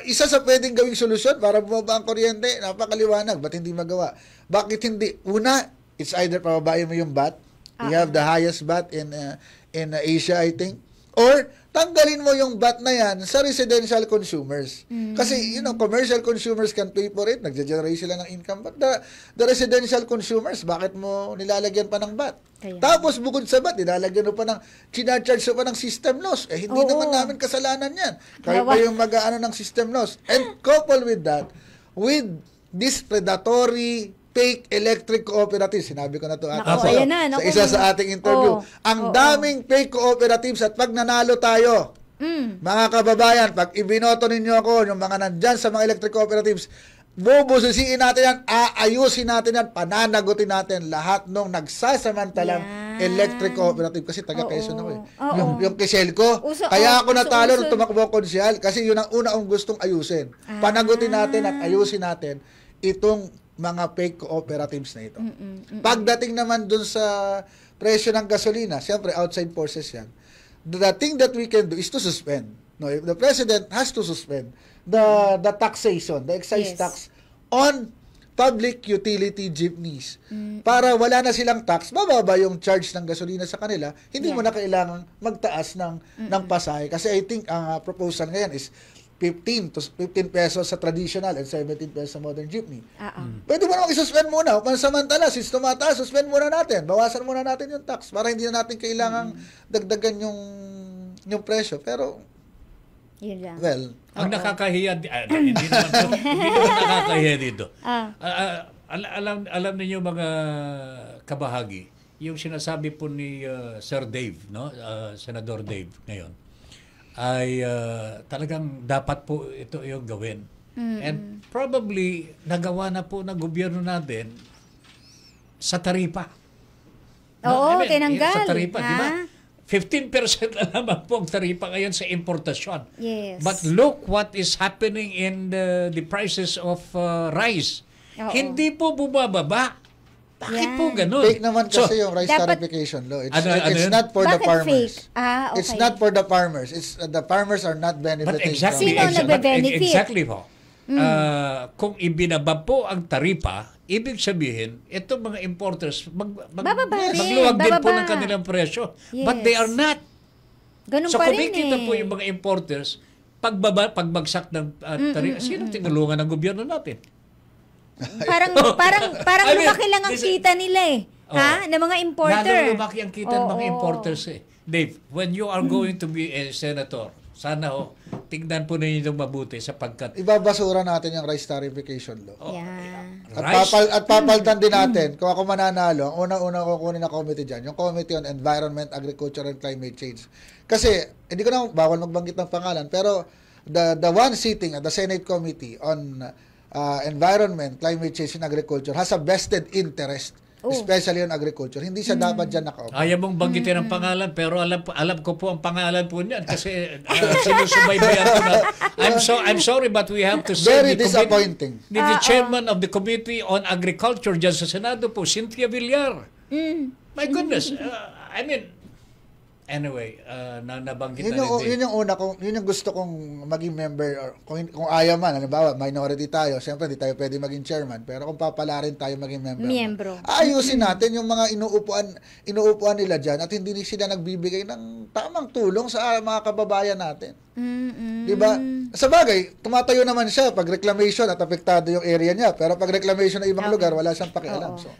Speaker 4: isa sa pwedeng gawing solusyon para bumaba ang kuryente, napakaliwanag, ba't hindi magawa? Bakit hindi? Una, it's either pababain mo yung VAT. We have the highest VAT in Asia, I think. Or, tanggalin mo yung VAT na yan sa residential consumers. Kasi, commercial consumers can pay for it. Nagge-generate sila ng income. But the residential consumers, bakit mo nilalagyan pa ng VAT? Tapos, bukod sa VAT, nilalagyan mo pa ng, charge mo pa ng system loss. Hindi naman namin kasalanan yan. Kaya pa yung mag-aano ng system loss. And coupled with that, with this predatory fake electric cooperatives. Sinabi ko na ito sa isa sa ating interview. Ang daming fake cooperatives at pag nanalo tayo, mga kababayan, pag ibinoto ninyo ako, yung mga nandyan sa mga electric cooperatives, bubusisiin natin yan, aayusin natin yan, pananagutin natin lahat nung nagsasamantalang electric cooperative. Kasi taga-Quezon ako yung Kiselco. Kaya ako natalo nung tumakbo konsyal kasi yun ang una kong gustong ayusin. Panagutin natin at ayusin natin itong mga fake cooperatives na ito. Pagdating naman dun sa presyo ng gasolina, siyempre outside forces yan. The thing that we can do is to suspend. No, if the president has to suspend the taxation, the excise tax on public utility jeepneys. Para wala na silang tax, bababa yung charge ng gasolina sa kanila, hindi mo na kailangang magtaas ng pasahe. Kasi I think ang proposal ngayon is 15 pesos sa traditional and 17 pesos sa modern jeepney. Pwede mo naman i-suspend muna. Pansamantala, since tumataas, suspend muna natin. Bawasan muna natin yung tax para hindi na natin kailangang dagdagan yung presyo. Pero,
Speaker 3: yun lang.
Speaker 4: Well,
Speaker 2: ang nakakahiya, hindi naman nakakahiya dito. Alam niyo mga kabahagi, yung sinasabi po ni Sir Dave, no? Senador Dave ngayon, ay talagang dapat po ito yung gawin. And probably nagawa na po ng gobyerno natin sa taripa.
Speaker 3: Tinanggal.
Speaker 2: Sa taripa, di ba? 15% na naman po ang taripa ngayon sa importasyon.
Speaker 3: Yes.
Speaker 2: But look what is happening in the prices of rice. Hindi po bumababa. Bakit po ganun?
Speaker 4: Fake naman kasi yung rice tarification law. It's not for the farmers.
Speaker 3: Okay.
Speaker 4: It's not for the farmers. It's the farmers are not benefiting.
Speaker 2: But exactly,
Speaker 3: Sino nagbe-benefit?
Speaker 2: exactly po. Kung ibinaba po ang taripa, ibig sabihin, itong mga importers, magluwag din po ng kanilang presyo. But they are not.
Speaker 3: Ganun
Speaker 2: So
Speaker 3: pa
Speaker 2: kung
Speaker 3: rin
Speaker 2: ikita po yung mga importers, pagbagsak ng taripa, sino tinulungan ng gobyerno natin?
Speaker 3: Parang lumaki lang ang kita nila ng mga importer.
Speaker 2: Lalo lumaki ang kita ng mga importers Dave, when you are going to be a senator, sana tignan po ninyo itong mabuti sapagkat
Speaker 4: ibabasura natin yung rice tarification law. At papaltan din natin, kung ako mananalo, ang una-una ko kunin na committee dyan, yung Committee on Environment, Agriculture, and Climate Change. Kasi, hindi ko na bawal magbanggit ng pangalan, pero the one sitting at the Senate Committee on Environment, Climate Change, and Agriculture has a vested interest, especially on agriculture. Hindi siya dapat dyan nakaupo.
Speaker 2: Ayaw mong banggitin ang pangalan, pero alam ko po ang pangalan po niyan kasi sinusubaybayan ko na. I'm sorry, but we have to say
Speaker 4: very disappointing.
Speaker 2: The chairman of the Committee on Agriculture dyan sa Senado po, Cynthia Villar. My goodness, I mean, anyway, nabanggit
Speaker 4: Yun
Speaker 2: na
Speaker 4: yung,
Speaker 2: rin.
Speaker 4: yun yung una kong, yun yung gusto kong maging member, or kung ayaw man, halimbawa, minority tayo, siyempre hindi tayo pwede maging chairman, pero kung papala rin tayo maging member,
Speaker 3: Miyembro.
Speaker 4: ayusin natin yung mga inuupuan nila dyan at hindi sila nagbibigay ng tamang tulong sa mga kababayan natin. Diba? Sa bagay, tumatayo naman siya pag reclamation at apektado yung area niya, pero pag reclamation na ibang lugar, wala siyang pakialam.
Speaker 3: Oo.
Speaker 4: So,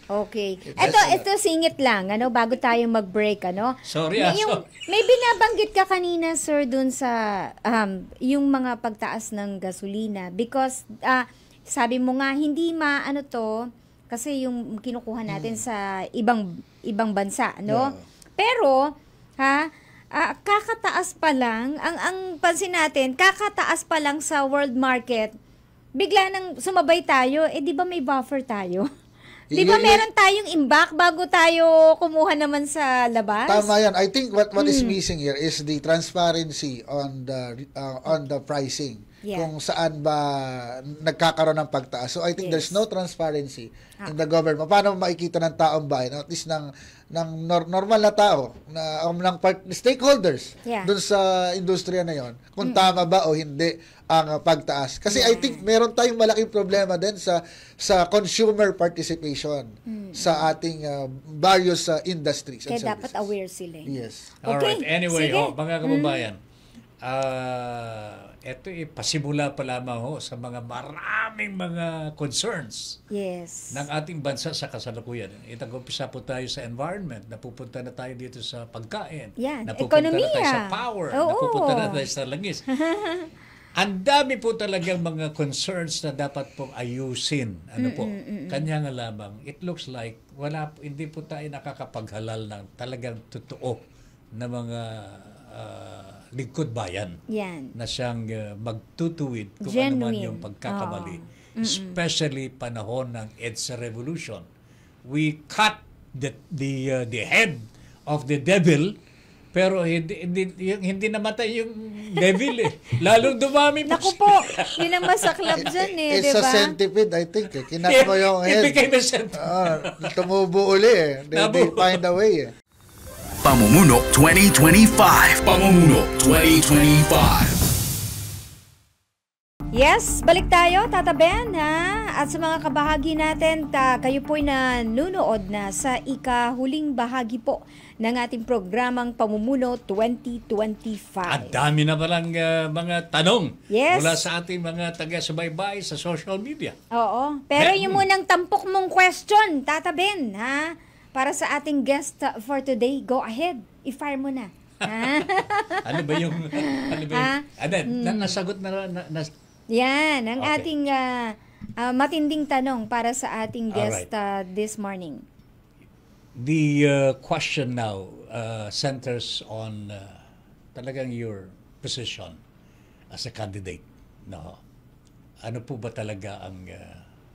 Speaker 3: Okay.
Speaker 4: Yes,
Speaker 3: Ito singit lang, bago tayo mag-break,
Speaker 2: Sorry, sorry.
Speaker 3: May binabanggit ka kanina, sir, dun sa yung mga pagtaas ng gasolina because sabi mo nga hindi kasi yung kinukuha natin sa ibang bansa, no?
Speaker 4: Yeah.
Speaker 3: Pero kakataas pa lang ang pansin natin, kakataas pa lang sa world market. Bigla nang sumabay tayo, di ba may buffer tayo? Di ba meron tayong imbak bago tayo kumuha naman sa labas?
Speaker 4: Tama yan. I think what is missing here is the transparency on the pricing.
Speaker 3: Yeah.
Speaker 4: Kung saan ba nagkakaroon ng pagtaas. So I think there's no transparency in the government. Paano makikita ng taong bayan, at least ng normal na tao, ng stakeholders dun sa industriya na yon, kung tama ba o hindi ang pagtaas. Kasi I think meron tayong malaking problema din sa consumer participation sa ating various industries and
Speaker 3: Kaya
Speaker 4: services.
Speaker 3: dapat aware sila.
Speaker 4: Yes.
Speaker 2: Alright,
Speaker 3: Okay,
Speaker 2: anyway,
Speaker 3: sige.
Speaker 2: mga kababayan, ito pasimula pa lamang sa mga maraming mga concerns
Speaker 3: Yes.
Speaker 2: ng ating bansa sa kasalukuyan. Itag-umpisa po tayo sa environment, napupunta na tayo dito sa pagkain,
Speaker 3: Yan,
Speaker 2: napupunta na
Speaker 3: ekonomiya.
Speaker 2: tayo sa power,
Speaker 3: Oo.
Speaker 2: napupunta na tayo sa langis. Ang dami po talagang mga concerns na dapat pong ayusin. Kanya nga lamang, it looks like hindi po tayo nakakapaghalal ng talagang totoo na mga lingkod bayan.
Speaker 3: Yan.
Speaker 2: Na siyang magtutuwid kung ano man
Speaker 3: Genuine.
Speaker 2: yung pagkakamali. Especially panahon ng EDSA Revolution. We cut the head of the devil, pero hindi namatay yung devil Lalong dumami pa
Speaker 3: Naku po, yun ang masaklap dyan
Speaker 4: It's
Speaker 3: di
Speaker 4: a
Speaker 3: ba?
Speaker 4: centipede, I think. Kinat mo yung
Speaker 2: It
Speaker 4: head.
Speaker 2: became a centipede.
Speaker 4: Tumubo uli They find a way
Speaker 1: Pamumuno 2025. Pamumuno 2025.
Speaker 3: Yes, balik tayo, Tata Ben, At sa mga kabahagi natin, kayo po'y nanunood na sa ikahuling bahagi po ng ating programang Pamumuno 2025.
Speaker 2: Ang dami na palang mga tanong
Speaker 3: Yes.
Speaker 2: mula sa ating mga taga-subaybay sa social media.
Speaker 3: Oo. Pero yung munang tampok mong question, Tata Ben, para sa ating guest for today, go ahead. I-fire mo na.
Speaker 2: Ano ba yung... nasagot na...
Speaker 3: Yan, ang
Speaker 2: Okay.
Speaker 3: ating matinding tanong para sa ating guest this morning.
Speaker 2: The question now centers on talagang your position as a candidate. No? Ano po ba talaga ang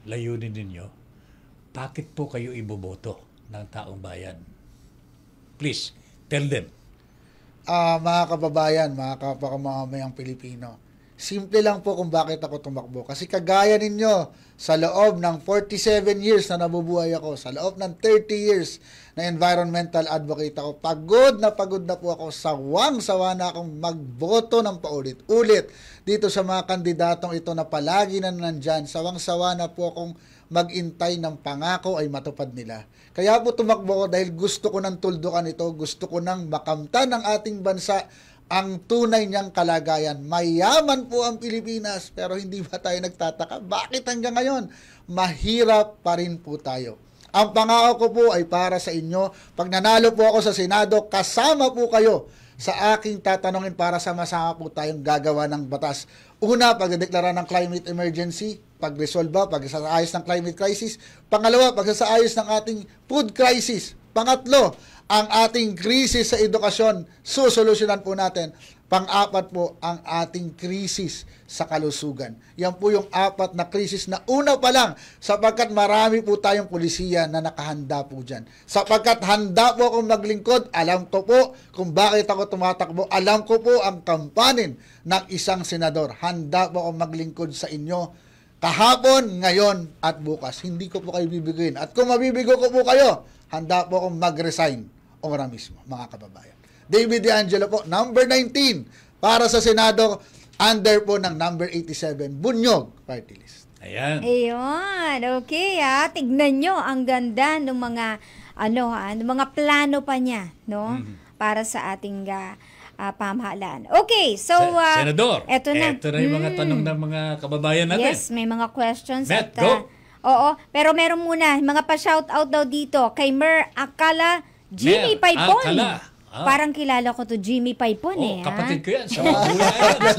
Speaker 2: layunin ninyo? Bakit po kayo iboboto ng taong bayan? Please, tell them.
Speaker 4: Mga kababayan, mga kapakamamayang Pilipino, simple lang po kung bakit ako tumakbo. Kasi kagaya ninyo, sa loob ng 47 years na nabubuhay ako, sa loob ng 30 years na environmental advocate ako, pagod na po ako, sawang-sawa na akong magboto ng paulit-ulit dito sa mga kandidatong ito na palagi na nandyan. Sawang-sawa na po akong magintay ng pangako ay matupad nila. Kaya po tumakbo ko dahil gusto ko ng tuldukan ito, gusto ko ng makamtan ng ating bansa ang tunay niyang kalagayan. Mayaman po ang Pilipinas, pero hindi ba tayo nagtataka? Bakit hanggang ngayon? Mahirap pa rin po tayo. Ang pangako ko po ay para sa inyo. Pag nanalo po ako sa Senado, kasama po kayo sa aking tatanungin para sama-sama po tayong gagawa ng batas. Una, pagdedeklara ng climate emergency, pagresolba, pagsasaayos ng climate crisis. Pangalawa, pagsasaayos ng ating food crisis. Pangatlo, ang ating krisis sa edukasyon, susolusyonan po natin. Pang-apat po, ang ating krisis sa kalusugan. Yan po yung apat na krisis na una pa lang, sapagkat marami po tayong pulisiya na nakahanda po dyan. Sapagkat handa po akong maglingkod, alam ko po kung bakit ako tumatakbo, alam ko po ang kampanin ng isang senador. Handa po akong maglingkod sa inyo kahapon, ngayon, at bukas. Hindi ko po kayo bibigoyin. At kung mabibigo ko po kayo, handa po akong mag-resign ora mismo, mga kababayan. David De Angelo po, number 19 para sa Senado, under po ng number 87, Bunyog Party List.
Speaker 2: Ayan.
Speaker 3: Ayun, okay tignan nyo ang ganda ng mga ng mga plano pa niya, no? Para sa ating pamahalaan. Okay, so
Speaker 2: Senador,
Speaker 3: eto na.
Speaker 2: Ito na yung mga tanong ng mga kababayan natin.
Speaker 3: Yes, may mga questions.
Speaker 2: Matt,
Speaker 3: at,
Speaker 2: go.
Speaker 3: Oo, pero meron muna, mga pa-shoutout daw dito kay Mer Akala, Jimmy
Speaker 2: Mer
Speaker 3: Paipon.
Speaker 2: Akala.
Speaker 3: Parang kilala ko to Jimmy Paipon
Speaker 2: kapatid ko yan sa Mabuhay Islands.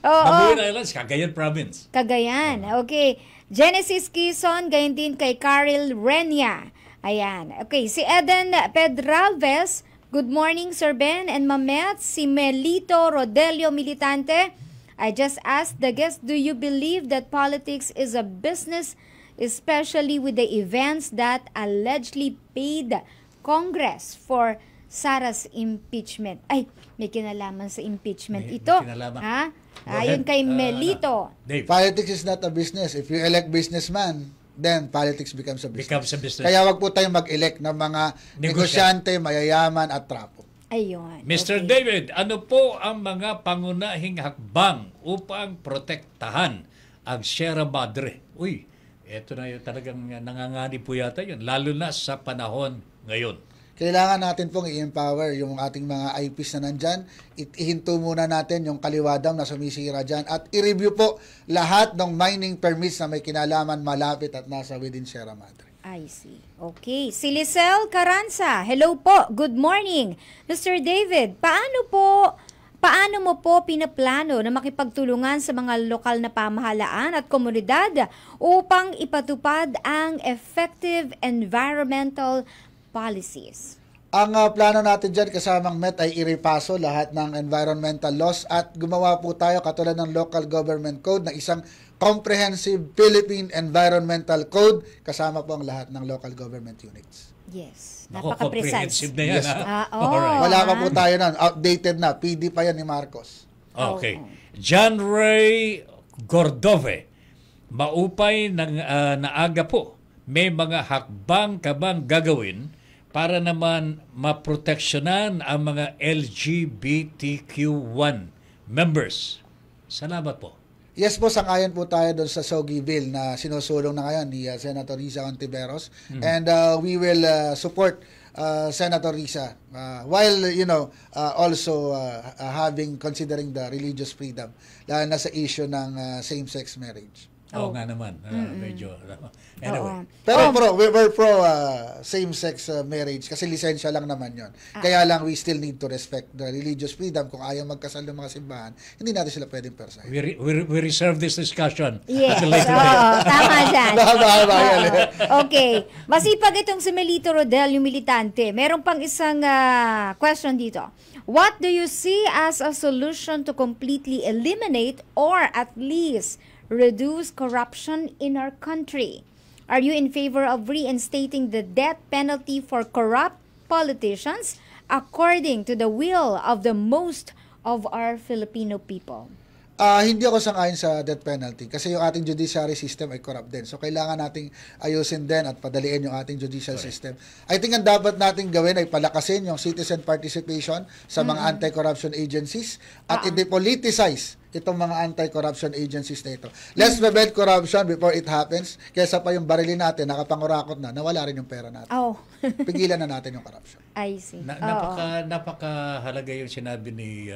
Speaker 2: Mabuhay Islands, Cagayan Province.
Speaker 3: Cagayan, okay. Genesis Quezon, gayon din kay Caril Renia. Ayan, okay. Si Eden Pedralves, good morning Sir Ben and Mamet. Si Melito Rodelio Militante, I just asked the guest, do you believe that politics is a business, especially with the events that allegedly paid Congress for Sara's impeachment? Ay, may kinalaman sa impeachment ito.
Speaker 2: May kinalaman.
Speaker 3: Ayon kay Melito.
Speaker 2: Dave.
Speaker 4: Politics is not a business. If you elect businessman, then politics becomes a business.
Speaker 2: Becomes a business.
Speaker 4: Kaya wag po tayong mag-elect ng mga negosyante, mayayaman at trapo.
Speaker 3: Ayun.
Speaker 2: Mr.
Speaker 3: Okay.
Speaker 2: David, ano po ang mga pangunahing hakbang upang protektahan ang Sierra Madre? Uy, eto na yung talagang nanganganib po yata yun, lalo na sa panahon ngayon.
Speaker 4: Kailangan natin pong i-empower yung ating mga IPs na nandyan. Ihinto muna natin yung kaliwadam na sumisira dyan at i-review po lahat ng mining permits na may kinalaman malapit at nasa within Sierra Madre.
Speaker 3: I see. Okay. Si Lisel Caranza, hello po. Good morning. Mr. David, paano mo po pinaplano na makipagtulungan sa mga lokal na pamahalaan at komunidad upang ipatupad ang effective environmental policies?
Speaker 4: Ang plano natin dyan kasamang MET ay iripaso lahat ng environmental laws at gumawa po tayo katulad ng Local Government Code na isang comprehensive Philippine Environmental Code kasama po ang lahat ng local government units.
Speaker 3: Yes.
Speaker 2: Comprehensive
Speaker 3: Napaka-precise.
Speaker 2: na yan.
Speaker 4: Yes.
Speaker 2: Alright.
Speaker 4: Wala pa po tayo nun. Outdated na. PD pa yan ni Marcos.
Speaker 2: Okay. John Ray Gordove, maupay ng naaga po. May mga hakbang ka bang gagawin para naman maproteksyonan ang mga LGBTQ1 members? Salamat po.
Speaker 4: Yes po, sangayon po tayo doon sa SOGI bill na sinusulong na ngayon ni Senator Risa Ontiveros. And we will support Senator Risa while, also considering the religious freedom, lalo na sa issue ng same-sex marriage.
Speaker 2: Oo nga naman. Medyo. Anyway.
Speaker 4: Pero we're pro same-sex marriage kasi lisensya lang naman yon. Kaya lang we still need to respect the religious freedom. Kung ayaw magkasal ng mga simbahan, hindi natin sila pwedeng persahin.
Speaker 2: We reserve this discussion.
Speaker 3: Yes.
Speaker 2: Until later.
Speaker 3: Tama dyan.
Speaker 4: Yan.
Speaker 3: Okay. Masipag itong si Melito Rodel, yung militante. Meron pang isang question dito. What do you see as a solution to completely eliminate or at least reduce corruption in our country? Are you in favor of reinstating the death penalty for corrupt politicians according to the will of the most of our Filipino people?
Speaker 4: Hindi ako sang-ayon sa death penalty kasi yung ating judiciary system ay corrupt din. So, kailangan nating ayusin din at padaliin yung ating judicial system. I think ang dapat nating gawin ay palakasin yung citizen participation sa mga anti-corruption agencies at i-depoliticize itong mga anti-corruption agencies na ito. Let's prevent corruption before it happens kaysa pa yung barilin natin, nakapangurakot na, nawala rin yung pera natin. Pigilan na natin yung corruption.
Speaker 3: I see.
Speaker 2: Napakahalaga yung sinabi ni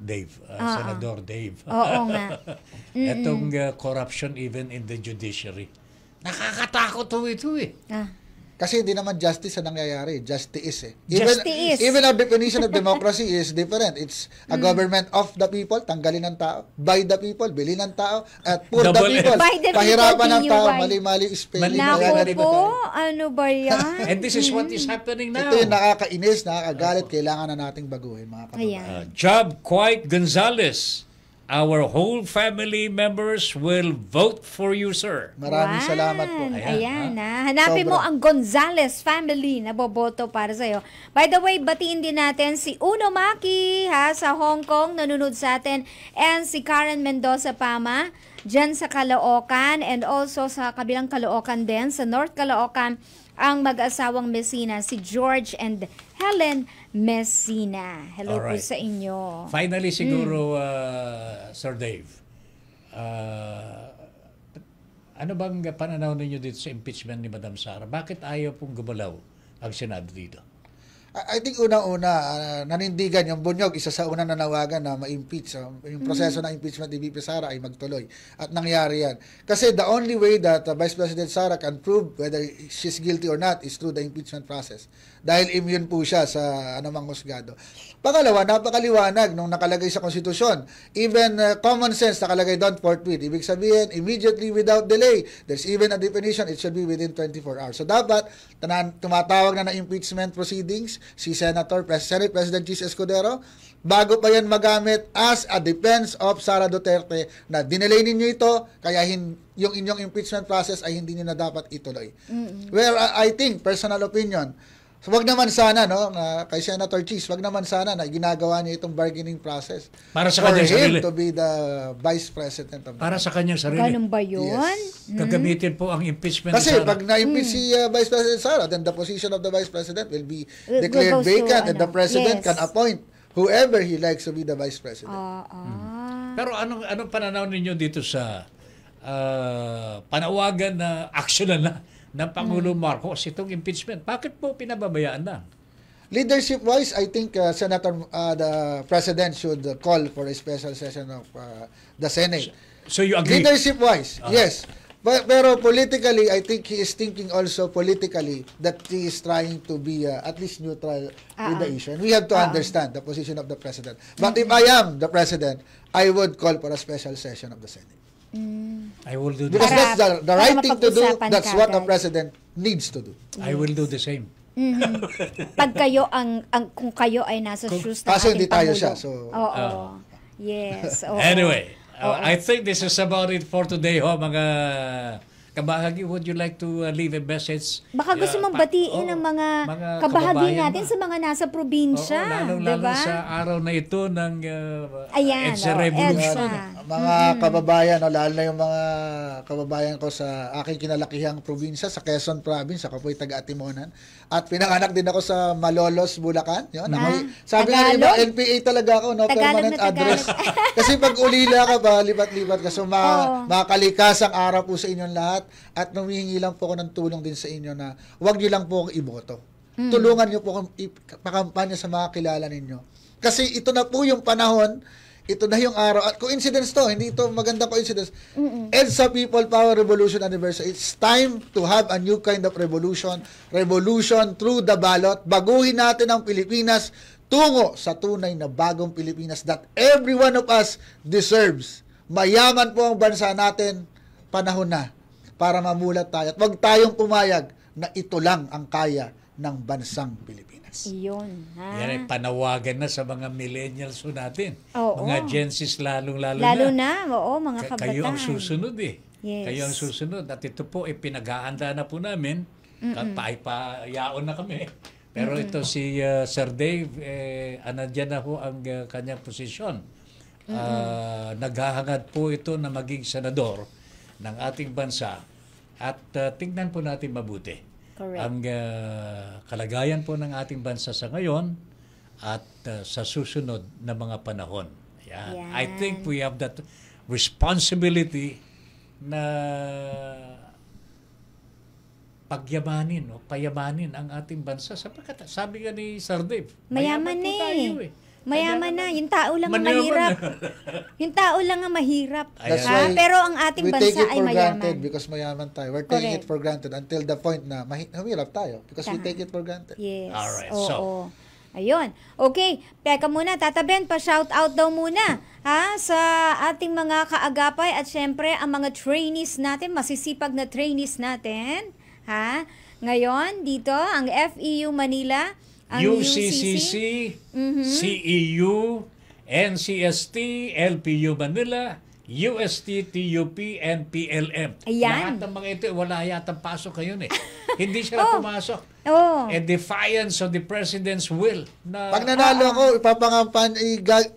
Speaker 2: Dave, Senador Dave.
Speaker 3: Oo nga.
Speaker 2: Etong corruption even in the judiciary. Nakakatakot ito eh.
Speaker 4: Kasi hindi naman justice ang nangyayari. Justice
Speaker 3: Justice.
Speaker 4: Even our definition of democracy is different. It's a government of the people, tanggalin ng tao. By the people, bilhin ng tao. At for the people,
Speaker 3: By the people,
Speaker 4: pahirapan ng tao.
Speaker 3: PUY.
Speaker 4: Mali-mali spelling.
Speaker 3: Naku po, ano ba yan?
Speaker 2: And this is what is happening now.
Speaker 4: Ito yung nakakainis, nakakagalit. Kailangan na nating baguhin, mga kababayan.
Speaker 2: Job Quite Gonzales, our whole family members will vote for you, sir.
Speaker 4: Maraming salamat po.
Speaker 3: Ayan, hanapin mo ang Gonzales family na boboto para sa'yo. By the way, batiin din natin si Uno Maki sa Hong Kong, nanonood sa atin, and si Karen Mendoza Pama dyan sa Caloocan and also sa kabilang Caloocan din, sa North Caloocan. ang mag-asawang Messina, si George and Helen Messina. Hello po
Speaker 2: Alright.
Speaker 3: sa inyo.
Speaker 2: Finally siguro, Sir Dave, ano bang pananaw ninyo dito sa impeachment ni Madam Sara? Bakit ayaw pong gumalaw ang Senado dito?
Speaker 4: I think unang-una, nanindigan yung Bunyog, isa sa unang nanawagan na ma-impeach. Yung proseso ng impeachment ni VP Sara ay magtuloy. At nangyari yan. Kasi the only way that Vice President Sara can prove whether she's guilty or not is through the impeachment process. Dahil immune po siya sa anumang husgado. Pangalawa, napakaliwanag nung nakalagay sa konstitusyon. Even common sense nakalagay doon forthwith. Ibig sabihin, immediately without delay. There's even a definition, it should be within 24 hours. So dapat, tumatawag na impeachment proceedings si Senate President Chis Escudero bago pa yan magamit as a defense of Sara Duterte na dinelay ninyo ito, kaya yung inyong impeachment process ay hindi nyo na dapat ituloy. Well, I think, personal opinion, so, wag naman sana, no, kay Senator Chis, wag naman sana na ginagawa niya itong bargaining process
Speaker 2: Para sa
Speaker 4: for
Speaker 2: kanyang
Speaker 4: him
Speaker 2: sarili.
Speaker 4: to be the Vice President of the
Speaker 2: Para sa kanyang sarili.
Speaker 3: Ganun ba yun?
Speaker 4: Yes.
Speaker 2: Gagamitin po ang impeachment
Speaker 4: Kasi
Speaker 2: ni Sara.
Speaker 4: pag na-impeach si Vice President Sara, then the position of the Vice President will be
Speaker 3: Will
Speaker 4: declared
Speaker 3: go to,
Speaker 4: vacant and the
Speaker 3: ano,
Speaker 4: President
Speaker 3: yes.
Speaker 4: can appoint whoever he likes to be the Vice President.
Speaker 2: Pero anong pananaw ninyo dito sa panawagan na aksyonan na ng Pangulo Marcos itong impeachment? Bakit po pinababayaan na?
Speaker 4: Leadership-wise, I think the President should call for a special session of the Senate.
Speaker 2: So you agree?
Speaker 4: Leadership-wise, yes. Pero politically, I think he is thinking also politically that he is trying to be at least neutral with the issue. And we have to understand the position of the President. But if I am the President, I would call for a special session of the Senate.
Speaker 2: I will do
Speaker 4: Because
Speaker 2: this.
Speaker 4: that's the right thing to do.
Speaker 3: mapag-usapan
Speaker 4: That's what the
Speaker 3: kaagad.
Speaker 4: President needs to do.
Speaker 2: I will do the same.
Speaker 3: Pag kayo kung kayo ay nasa shoes ng
Speaker 4: Kaso
Speaker 3: ating
Speaker 4: hindi tayo
Speaker 3: Pangulo.
Speaker 4: siya, so...
Speaker 3: Oo. Yes. Oo.
Speaker 2: Anyway,
Speaker 3: Oo.
Speaker 2: I think this is about it for today, mga kabahagi. Would you like to leave a message?
Speaker 3: Baka gusto mong batiin ang mga kabahagi
Speaker 2: kababayan
Speaker 3: natin
Speaker 2: ba?
Speaker 3: sa mga nasa probinsya,
Speaker 2: Lalo
Speaker 3: diba?
Speaker 2: sa araw na ito ng
Speaker 3: Ayan,
Speaker 2: EDSA
Speaker 3: oh,
Speaker 2: Revolution.
Speaker 3: EDSA.
Speaker 4: Mga kababayan, lalo na yung mga kababayan ko sa aking kinalakihang probinsya, sa Quezon Province, ako po'y taga-Atimonan. At pinanganak din ako sa Malolos, Bulacan. Yun, sabi nga iba,
Speaker 3: Tagalog?
Speaker 4: LPA talaga ako, no?
Speaker 3: Tagalog
Speaker 4: Permanent
Speaker 3: na Tagalog.
Speaker 4: address. Kasi pag ulila ka ba, lipat-lipat ka. So, makalikasang araw po sa inyong lahat. At humihingi lang po ako ng tulong din sa inyo na huwag niyo lang po akong iboto. Tulungan niyo po akong ipakampanya sa mga kilala ninyo. Kasi ito na po yung panahon, ito na yung araw. At coincidence to, hindi ito magandang coincidence. EDSA People Power Revolution Anniversary. It's time to have a new kind of revolution. Revolution through the ballot. Baguhin natin ang Pilipinas tungo sa tunay na bagong Pilipinas that every one of us deserves. Mayaman po ang bansa natin, panahon na para mamulat tayo. At huwag tayong pumayag na ito lang ang kaya ng bansang Pilipinas.
Speaker 3: Iyon.
Speaker 2: Yan ay panawagan na sa mga millennials po natin.
Speaker 3: Oo.
Speaker 2: Mga Gen Zs lalong
Speaker 3: Lalo na, oo, mga kabataan.
Speaker 2: Kayo ang susunod eh.
Speaker 3: Yes.
Speaker 2: Kayo ang susunod. At ito po, pinag-aanda na po namin. Payaon na kami. Pero ito si Sir Dave, andyan na po ang kanyang posisyon. Naghahangad po ito na maging senador ng ating bansa. At tingnan po natin mabuti
Speaker 3: Correct.
Speaker 2: ang kalagayan po ng ating bansa sa ngayon at sa susunod na mga panahon. Yan.
Speaker 3: Yan.
Speaker 2: I think we have that responsibility na payamanin ang ating bansa sapagkat sabi nga ni Sir Dave,
Speaker 3: Mayaman
Speaker 2: po
Speaker 3: eh.
Speaker 2: tayo eh.
Speaker 3: Mayaman na. Yung tao lang ang
Speaker 2: Mayaman
Speaker 3: mahirap.
Speaker 2: na.
Speaker 3: Yung tao lang ang mahirap.
Speaker 4: That's
Speaker 3: Ha?
Speaker 4: why
Speaker 3: Pero ang ating
Speaker 4: we take
Speaker 3: bansa
Speaker 4: it
Speaker 3: ay
Speaker 4: for
Speaker 3: mayaman.
Speaker 4: granted because mayaman tayo. We're taking
Speaker 3: Correct.
Speaker 4: it for granted until the point na mahirap tayo because we take it for granted.
Speaker 3: Yes.
Speaker 2: Alright,
Speaker 3: Oo.
Speaker 2: so.
Speaker 3: Ayun. Okay. Teka muna, Tata Ben, pa-shout out daw muna sa ating mga kaagapay at syempre ang mga trainees natin, masisipag na trainees natin. Ha? Ngayon, dito, ang FEU Manila, ang
Speaker 2: UCCC, CEU, NCST, LPU Manila, UST, TUP, and PLM.
Speaker 3: Ayan.
Speaker 2: Lahat ng mga ito, wala yatang pasok ngayon eh. Hindi sila pumasok.
Speaker 3: Oh.
Speaker 2: A defiance of the President's will. Na,
Speaker 4: Pag nanalo ako, ipapangampan,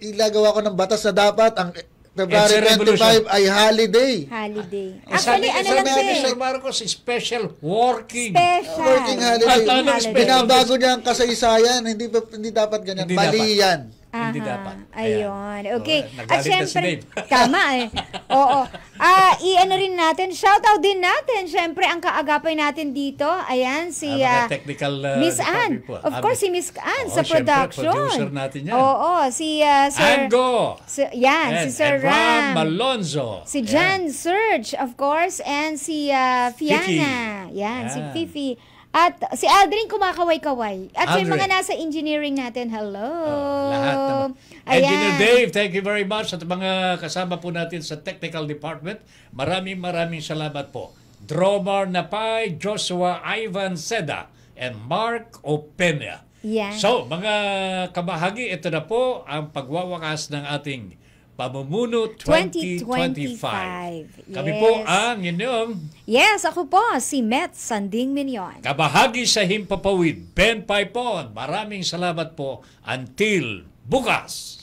Speaker 4: ilagawa ko ng batas na dapat ang February
Speaker 2: EDSA Revolution.
Speaker 4: 25 ay holiday.
Speaker 3: Holiday.
Speaker 2: Sabi
Speaker 3: Actually, ano
Speaker 2: sabi
Speaker 3: lang
Speaker 2: ni
Speaker 3: siya
Speaker 2: Sir Marcos, special working.
Speaker 3: Special.
Speaker 4: Working holiday.
Speaker 3: Holiday.
Speaker 4: Binabago niya ang kasaysayan. Hindi dapat ganyan.
Speaker 2: Hindi
Speaker 4: Mali
Speaker 2: dapat.
Speaker 4: yan.
Speaker 2: Hindi
Speaker 3: Aha,
Speaker 2: dapat.
Speaker 3: Ayun. Okay.
Speaker 2: Oo,
Speaker 3: At
Speaker 2: nagalit na si
Speaker 3: syempre,
Speaker 2: Dave.
Speaker 3: tama eh. Oo. I-ano rin natin, shoutout din natin. Syempre, ang kaagapay natin dito, ayan, si
Speaker 2: Mga technical
Speaker 3: Miss
Speaker 2: department
Speaker 3: Ann.
Speaker 2: po.
Speaker 3: Of course, si Miss Ann sa
Speaker 2: syempre,
Speaker 3: production.
Speaker 2: producer natin yan.
Speaker 3: Oo, si Sir...
Speaker 2: Ango.
Speaker 3: Yan, si Sir
Speaker 2: and Ram
Speaker 3: Ram.
Speaker 2: Malonzo.
Speaker 3: Si Jan Serge, of course, and si Fiana. Yan, si
Speaker 2: Yan.
Speaker 3: Fifi. At si Aldrin kumakaway-kaway. At yung
Speaker 2: Aldrin.
Speaker 3: mga nasa engineering natin, hello.
Speaker 2: Lahat naman. Engineer Dave, thank you very much. At mga kasama po natin sa technical department, maraming salamat po. Dromar Napay, Joshua Ivan Seda, and Mark Opena.
Speaker 3: Yan.
Speaker 2: So, mga kabahagi, ito na po ang pagwawakas ng ating Pamumuno 2025. Kami po
Speaker 3: Yes.
Speaker 2: ang inyong
Speaker 3: Yes, ako po, si Met Sanding Minion.
Speaker 2: kabahagi sa Himpapawid, Ben Paipon. Maraming salamat po. Until bukas.